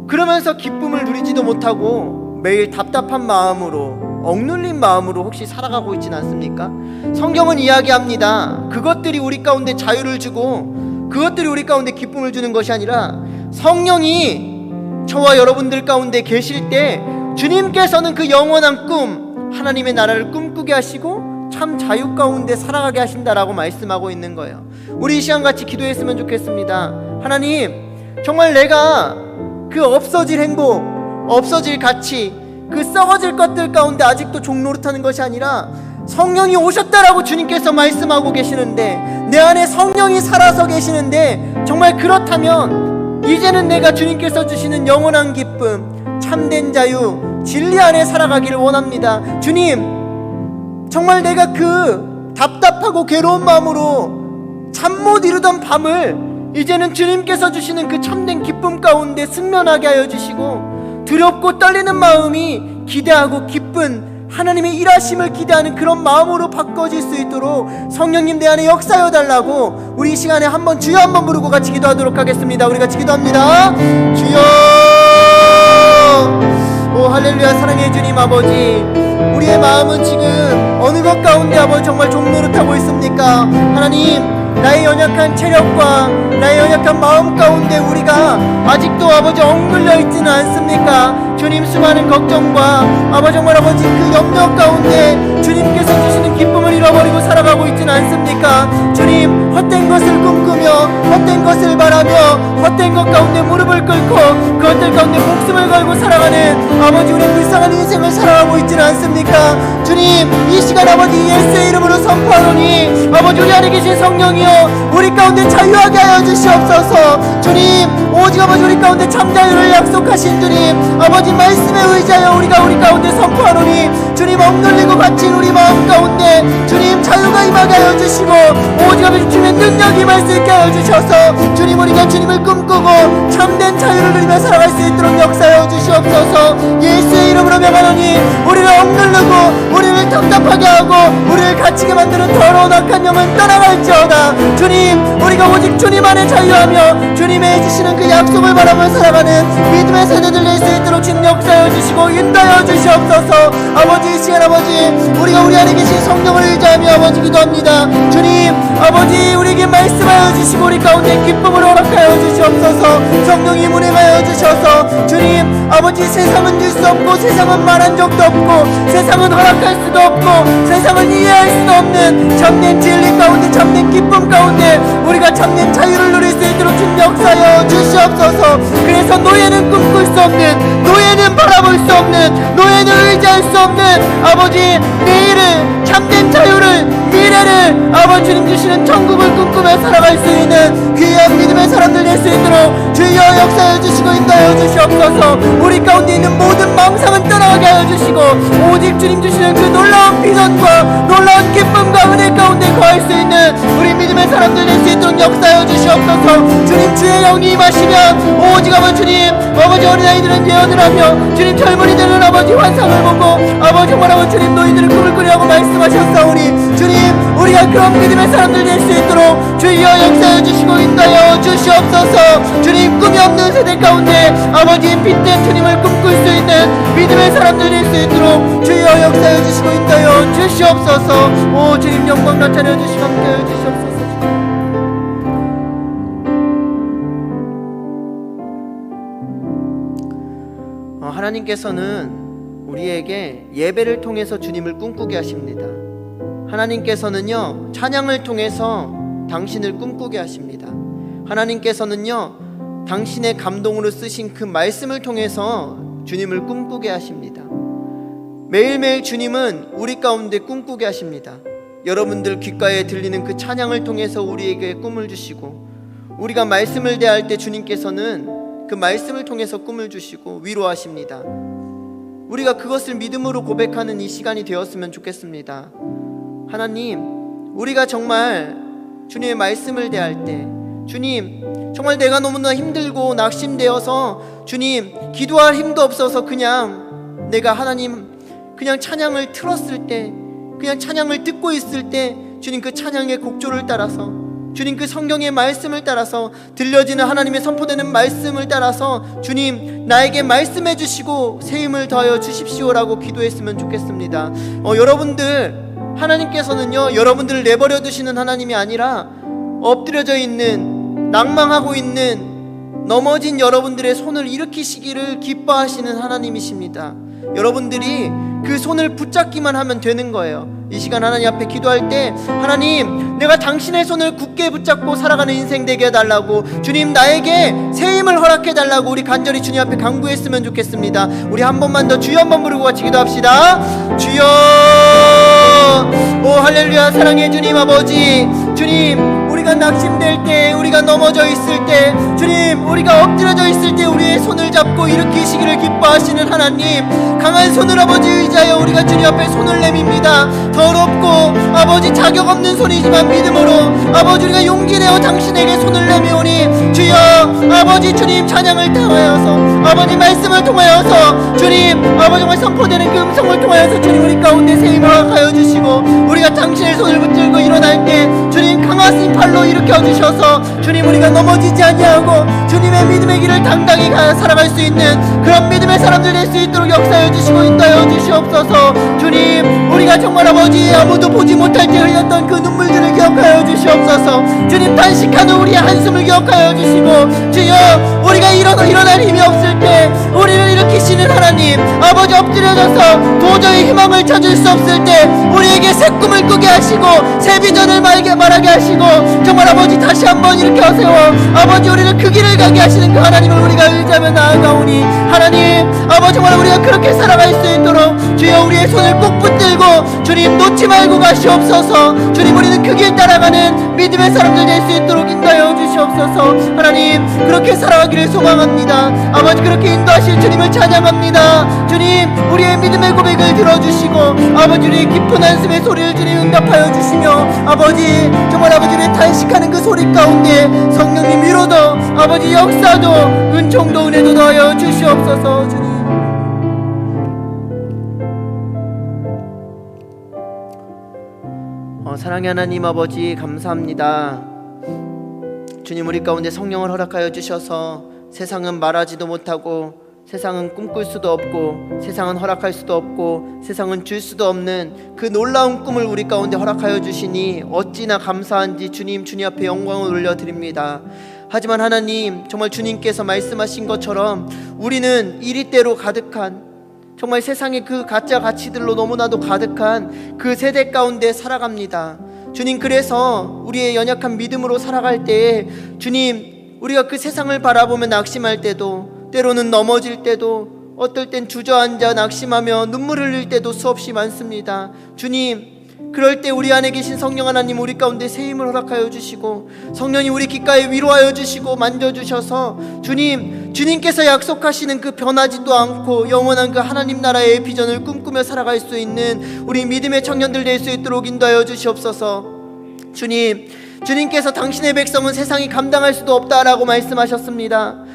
그러면서 기쁨을 누리지도 못하고 매일 답답한 마음으로, 억눌린 마음으로 혹시 살아가고 있지는 않습니까? 성경은 이야기합니다. 그것들이 우리 가운데 자유를 주고 그것들이 우리 가운데 기쁨을 주는 것이 아니라, 성령이 저와 여러분들 가운데 계실 때 주님께서는 그 영원한 꿈, 하나님의 나라를 꿈꾸게 하시고 참 자유 가운데 살아가게 하신다라고 말씀하고 있는 거예요. 우리 이 시간 같이 기도했으면 좋겠습니다. 하나님, 정말 내가 그 없어질 행복, 없어질 가치, 그 썩어질 것들 가운데 아직도 종노릇하는 것이 아니라 성령이 오셨다라고 주님께서 말씀하고 계시는데, 내 안에 성령이 살아서 계시는데, 정말 그렇다면 이제는 내가 주님께서 주시는 영원한 기쁨, 참된 자유, 진리 안에 살아가기를 원합니다. 주님, 정말 내가 그 답답하고 괴로운 마음으로 잠 못 이루던 밤을 이제는 주님께서 주시는 그 참된 기쁨 가운데 승면하게 하여 주시고, 두렵고 떨리는 마음이 기대하고 기쁜 하나님의 일하심을 기대하는 그런 마음으로 바꿔질 수 있도록 성령님 내 안에 역사여 달라고 우리 이 시간에 한번 주여 한번 부르고 같이 기도하도록 하겠습니다. 우리 같이 기도합니다. 주여. 오 할렐루야. 사랑해 주님 아버지, 우리의 마음은 지금 어느 것 가운데 아버지 정말 종노릇하고 있습니까? 하나님, 나의 연약한 체력과 나의 연약한 마음 가운데 우리가 아직도 아버지 억눌려 있지는 않습니까? 주님, 수많은 걱정과 아버지 정말 아버지 그 염려 가운데 주님께서 주시는 기쁨을 잃어버리고 살아가고 있지는 않습니까? 주님, 헛된 것을 꿈꾸며 헛된 것을 바라며 헛된 것 가운데 무릎을 꿇고 그것들 가운데 목숨을 걸고 살아가는 아버지 우리 불쌍한 인생을 살아가고 있지는 않습니까? 주님, 이 시간 아버지 예수의 이름으로 선포하노니 아버지 우리 안에 계신 성령이여 우리 가운데 자유하게 하여 주시옵소서. 주님, 오직 아버지 우리 가운데 참 자유를 약속하신 주님, 아버지 말씀에 의지하여 우리 가운데 선포하노니 주님, 억눌리고 갇힌 우리 마음 가운데 주님 자유가 임하게 하여 주시고, 오직 아버지 주님의 능력이 임할 수 있게 하여 주셔서 주님, 우리가 주님을 꿈꾸고 참된 자유를 누리며 살아갈 수 있도록 역사하여 주시옵소서. 예수의 이름으로 명하노니 우리를 억누르고 우리를 답답하게 하고 우리를 갇히게 만드는 더러운 악한 영은 떠나갈지어다. 주님, 우리가 오직 주님 안에 자유하며 주님의 해주시는 그 약속을 바라며 살아가는 믿음의 세대들 낼 수 있도록 주님 역사하여 주시고 인도하여 주시옵소서. 아버지, 이 시간 아버지 우리가 우리 안에 계신 성령을 의지하며 아버지 기도합니다. 주님, 아버지 우리에게 말씀하여 주시고 우리 가운데 기쁨을 허락하여 주시옵소서. 성령이 운행하여 주셔서 주님, 아버지 세상은 줄 수 없고 세상은 말한 적도 없고 세상은 허락할 수도 없고 세상은 이해할 수도 없는 참된 진리 가운데 참된 기쁨 가운데 우리가 참된 자유를 누릴 수 있도록 주님 역사하여 주시옵소서. 그래서 노예는 꿈꿀 수 없는, 노예는 바라볼 수 없는, 노예는 의지할 수 없는 아버지 내일을, 참된 자유를, 미래를 아버지 주님 주시는 천국을 꿈꾸며 살아갈 수 있는 귀한 믿음의 사람들 될 수 있도록 주여 역사해 주시고 인도하여 주시옵소서. 우리 가운데 있는 모든 망상은 떠나가게 하여 주시고 오직 주님 주시는 그 놀라운 비전과 놀라운 기쁨과 은혜 가운데 거할 수 있는 우리 믿음의 사람들 될 수 있도록 역사하여 주시옵소서. 주님, 주의 영이 임하시면 오직 아버지 주님, 아버지 어린아이들은 예언을 하며 주님 젊은이들은 아버지 환상을 보고 아버지 정말 아버지 주님 너희들은 꿈을 꾸려고 말씀하셨사오니 주님, 우리가 그런 믿음의 사람들 될 수 있도록 주여 역사해 주시고 인도하여 주시옵소서. 주님, 꿈이 없는 세대 가운데 아버지의 빛된 주님을 꿈꿀 수 있는 믿음의 사람들 될 수 있도록 주여 역사해 주시고 인도하여 주시옵소서. 오 주님, 영광 나타내 주시고 함께해 주시옵소서. 하나님께서는 우리에게 예배를 통해서 주님을 꿈꾸게 하십니다. 하나님께서는요, 찬양을 통해서 당신을 꿈꾸게 하십니다. 하나님께서는요, 당신의 감동으로 쓰신 그 말씀을 통해서 주님을 꿈꾸게 하십니다. 매일매일 주님은 우리 가운데 꿈꾸게 하십니다. 여러분들 귓가에 들리는 그 찬양을 통해서 우리에게 꿈을 주시고, 우리가 말씀을 대할 때 주님께서는 그 말씀을 통해서 꿈을 주시고 위로하십니다. 우리가 그것을 믿음으로 고백하는 이 시간이 되었으면 좋겠습니다. 하나님, 우리가 정말 주님의 말씀을 대할 때, 주님, 정말 내가 너무나 힘들고 낙심되어서 주님, 기도할 힘도 없어서 그냥 내가 하나님 그냥 찬양을 틀었을 때, 그냥 찬양을 듣고 있을 때 주님 그 찬양의 곡조를 따라서, 주님 그 성경의 말씀을 따라서, 들려지는 하나님의 선포되는 말씀을 따라서 주님 나에게 말씀해 주시고 새 힘을 더하여 주십시오라고 기도했으면 좋겠습니다. 여러분들, 하나님께서는요, 여러분들을 내버려 두시는 하나님이 아니라 엎드려져 있는, 낭망하고 있는, 넘어진 여러분들의 손을 일으키시기를 기뻐하시는 하나님이십니다. 여러분들이 그 손을 붙잡기만 하면 되는 거예요. 이 시간 하나님 앞에 기도할 때, 하나님, 내가 당신의 손을 굳게 붙잡고 살아가는 인생 되게 해달라고, 주님 나에게 새 힘을 허락해 달라고 우리 간절히 주님 앞에 간구했으면 좋겠습니다. 우리 한 번만 더 주여 한번 부르고 같이 기도합시다. 주여. 오 할렐루야. 사랑해 주님 아버지. 주님, 우리가 낙심될 때, 우리가 넘어져 있을 때, 주님 우리가 엎드려져 있을 때 우리의 손을 잡고 일으키시기를 기뻐하시는 하나님, 강한 손을 아버지 의지하여 우리가 주님 앞에 손을 내밉니다. 더럽고 아버지 자격 없는 손이지만 믿음으로 아버지 우리가 용기 내어 당신에게 손을 내미오니, 주여 아버지 주님 찬양을 통하여서, 아버지 말씀을 통하여서, 주님 아버지 정말 선포되는 그 음성을 통하여서 주님 우리 가운데 새 힘을 허락하여 주시고, 우리가 당신의 손을 붙들고 일어날 때 주님 강하신 팔로 일으켜 주셔서 주님 우리가 넘어지지 아니하고 주님의 믿음의 길을 당당히 살아갈 수 있는 그런 믿음의 사람들 될 수 있도록 역사해 주시고 인도하여 주시옵소서. 주님, 우리가 정말 아버지 아무도 보지 못할 때 흘렸던 그 눈물들을 기억하여 주시옵소서. 주님, 단식하는 우리의 한숨을 기억하여 주시고, 주여 우리가 일어날 힘이 없을 때 우리를 일으키시는 하나님, 아버지 엎드려져서 도저히 희망을 찾을 수 없을 때 우리에게 새 꿈을 꾸게 하시고 새 비전을 말하게 하시고, 정말 아버지 다시 한번 일으켜 세워 아버지 우리를 그 길을 가게 하시는 그 하나님을 우리가 의지하며 나아가오니, 하나님 아버지 정말 우리가 그렇게 살아갈 수 있도록 주여 우리의 손을 꼭 붙들고 주님 놓지 말고 가시옵소서. 주님, 우리는 그 길 따라가는 믿음의 사람들 될 수 있도록 인도하여 주시옵소서. 하나님, 그렇게 살아가기를 소망합니다. 아버지 그렇게 인도하실 주님을 찬양합니다. 주님, 우리의 믿음의 고백을 들어주시고 아버지 우리의 깊은 한숨의 소리를 주님 응답하여 주시며, 아버지 정말 아버지를 탄식하는 그 소리 가운데 성령님 위로도 아버지 역사도 은총도 은혜도 더하여 주시옵소서. 주님, 사랑의 하나님 아버지 감사합니다. 주님, 우리 가운데 성령을 허락하여 주셔서 세상은 말하지도 못하고, 세상은 꿈꿀 수도 없고, 세상은 허락할 수도 없고, 세상은 줄 수도 없는 그 놀라운 꿈을 우리 가운데 허락하여 주시니 어찌나 감사한지 주님 앞에 영광을 올려드립니다. 하지만 하나님, 정말 주님께서 말씀하신 것처럼 우리는 이리대로 가득한, 정말 세상의 그 가짜 가치들로 너무나도 가득한 그 세대 가운데 살아갑니다. 주님, 그래서 우리의 연약한 믿음으로 살아갈 때에 주님, 우리가 그 세상을 바라보며 낙심할 때도, 때로는 넘어질 때도, 어떨 땐 주저앉아 낙심하며 눈물 흘릴 때도 수없이 많습니다. 주님, 그럴 때 우리 안에 계신 성령 하나님 우리 가운데 새 힘을 허락하여 주시고, 성령이 우리 귓가에 위로하여 주시고 만져주셔서 주님께서 약속하시는 그 변하지도 않고 영원한 그 하나님 나라의 비전을 꿈꾸며 살아갈 수 있는 우리 믿음의 청년들 될 수 있도록 인도하여 주시옵소서. 주님께서 당신의 백성은 세상이 감당할 수도 없다라고 말씀하셨습니다.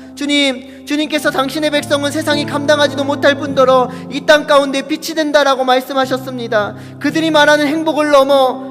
주님께서 당신의 백성은 세상이 감당하지도 못할 뿐더러 이 땅 가운데 빛이 된다라고 말씀하셨습니다. 그들이 말하는 행복을 넘어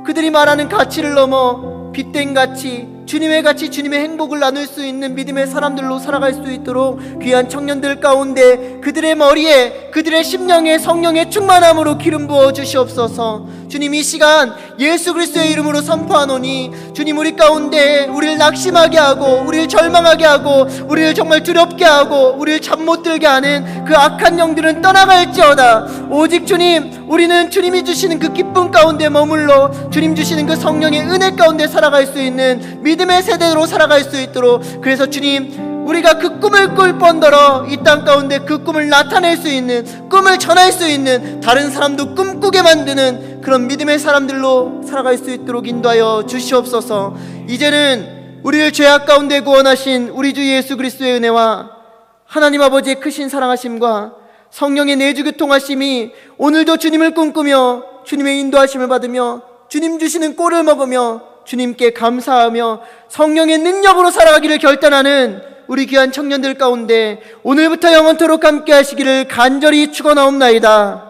그들이 말하는 가치를 넘어 빛된 가치, 주님의 가치, 주님의 행복을 나눌 수 있는 믿음의 사람들로 살아갈 수 있도록 귀한 청년들 가운데 그들의 머리에, 그들의 심령에 성령의 충만함으로 기름 부어 주시옵소서. 주님, 이 시간 예수 그리스도의 이름으로 선포하노니 주님, 우리 가운데 우리를 낙심하게 하고 우리를 절망하게 하고 우리를 정말 두렵게 하고 우리를 잠 못 들게 하는 그 악한 영들은 떠나갈지어다. 오직 주님, 우리는 주님이 주시는 그 기쁨 가운데 머물러 주님 주시는 그 성령의 은혜 가운데 살아갈 수 있는 믿음의 세대로 살아갈 수 있도록, 그래서 주님, 우리가 그 꿈을 꿀 뿐더러 이 땅 가운데 그 꿈을 나타낼 수 있는, 꿈을 전할 수 있는, 다른 사람도 꿈꾸게 만드는 그런 믿음의 사람들로 살아갈 수 있도록 인도하여 주시옵소서. 이제는 우리를 죄악 가운데 구원하신 우리 주 예수 그리스도의 은혜와 하나님 아버지의 크신 사랑하심과 성령의 내주교통하심이 오늘도 주님을 꿈꾸며 주님의 인도하심을 받으며 주님 주시는 꼴을 먹으며 주님께 감사하며 성령의 능력으로 살아가기를 결단하는 우리 귀한 청년들 가운데 오늘부터 영원토록 함께 하시기를 간절히 축원하옵나이다.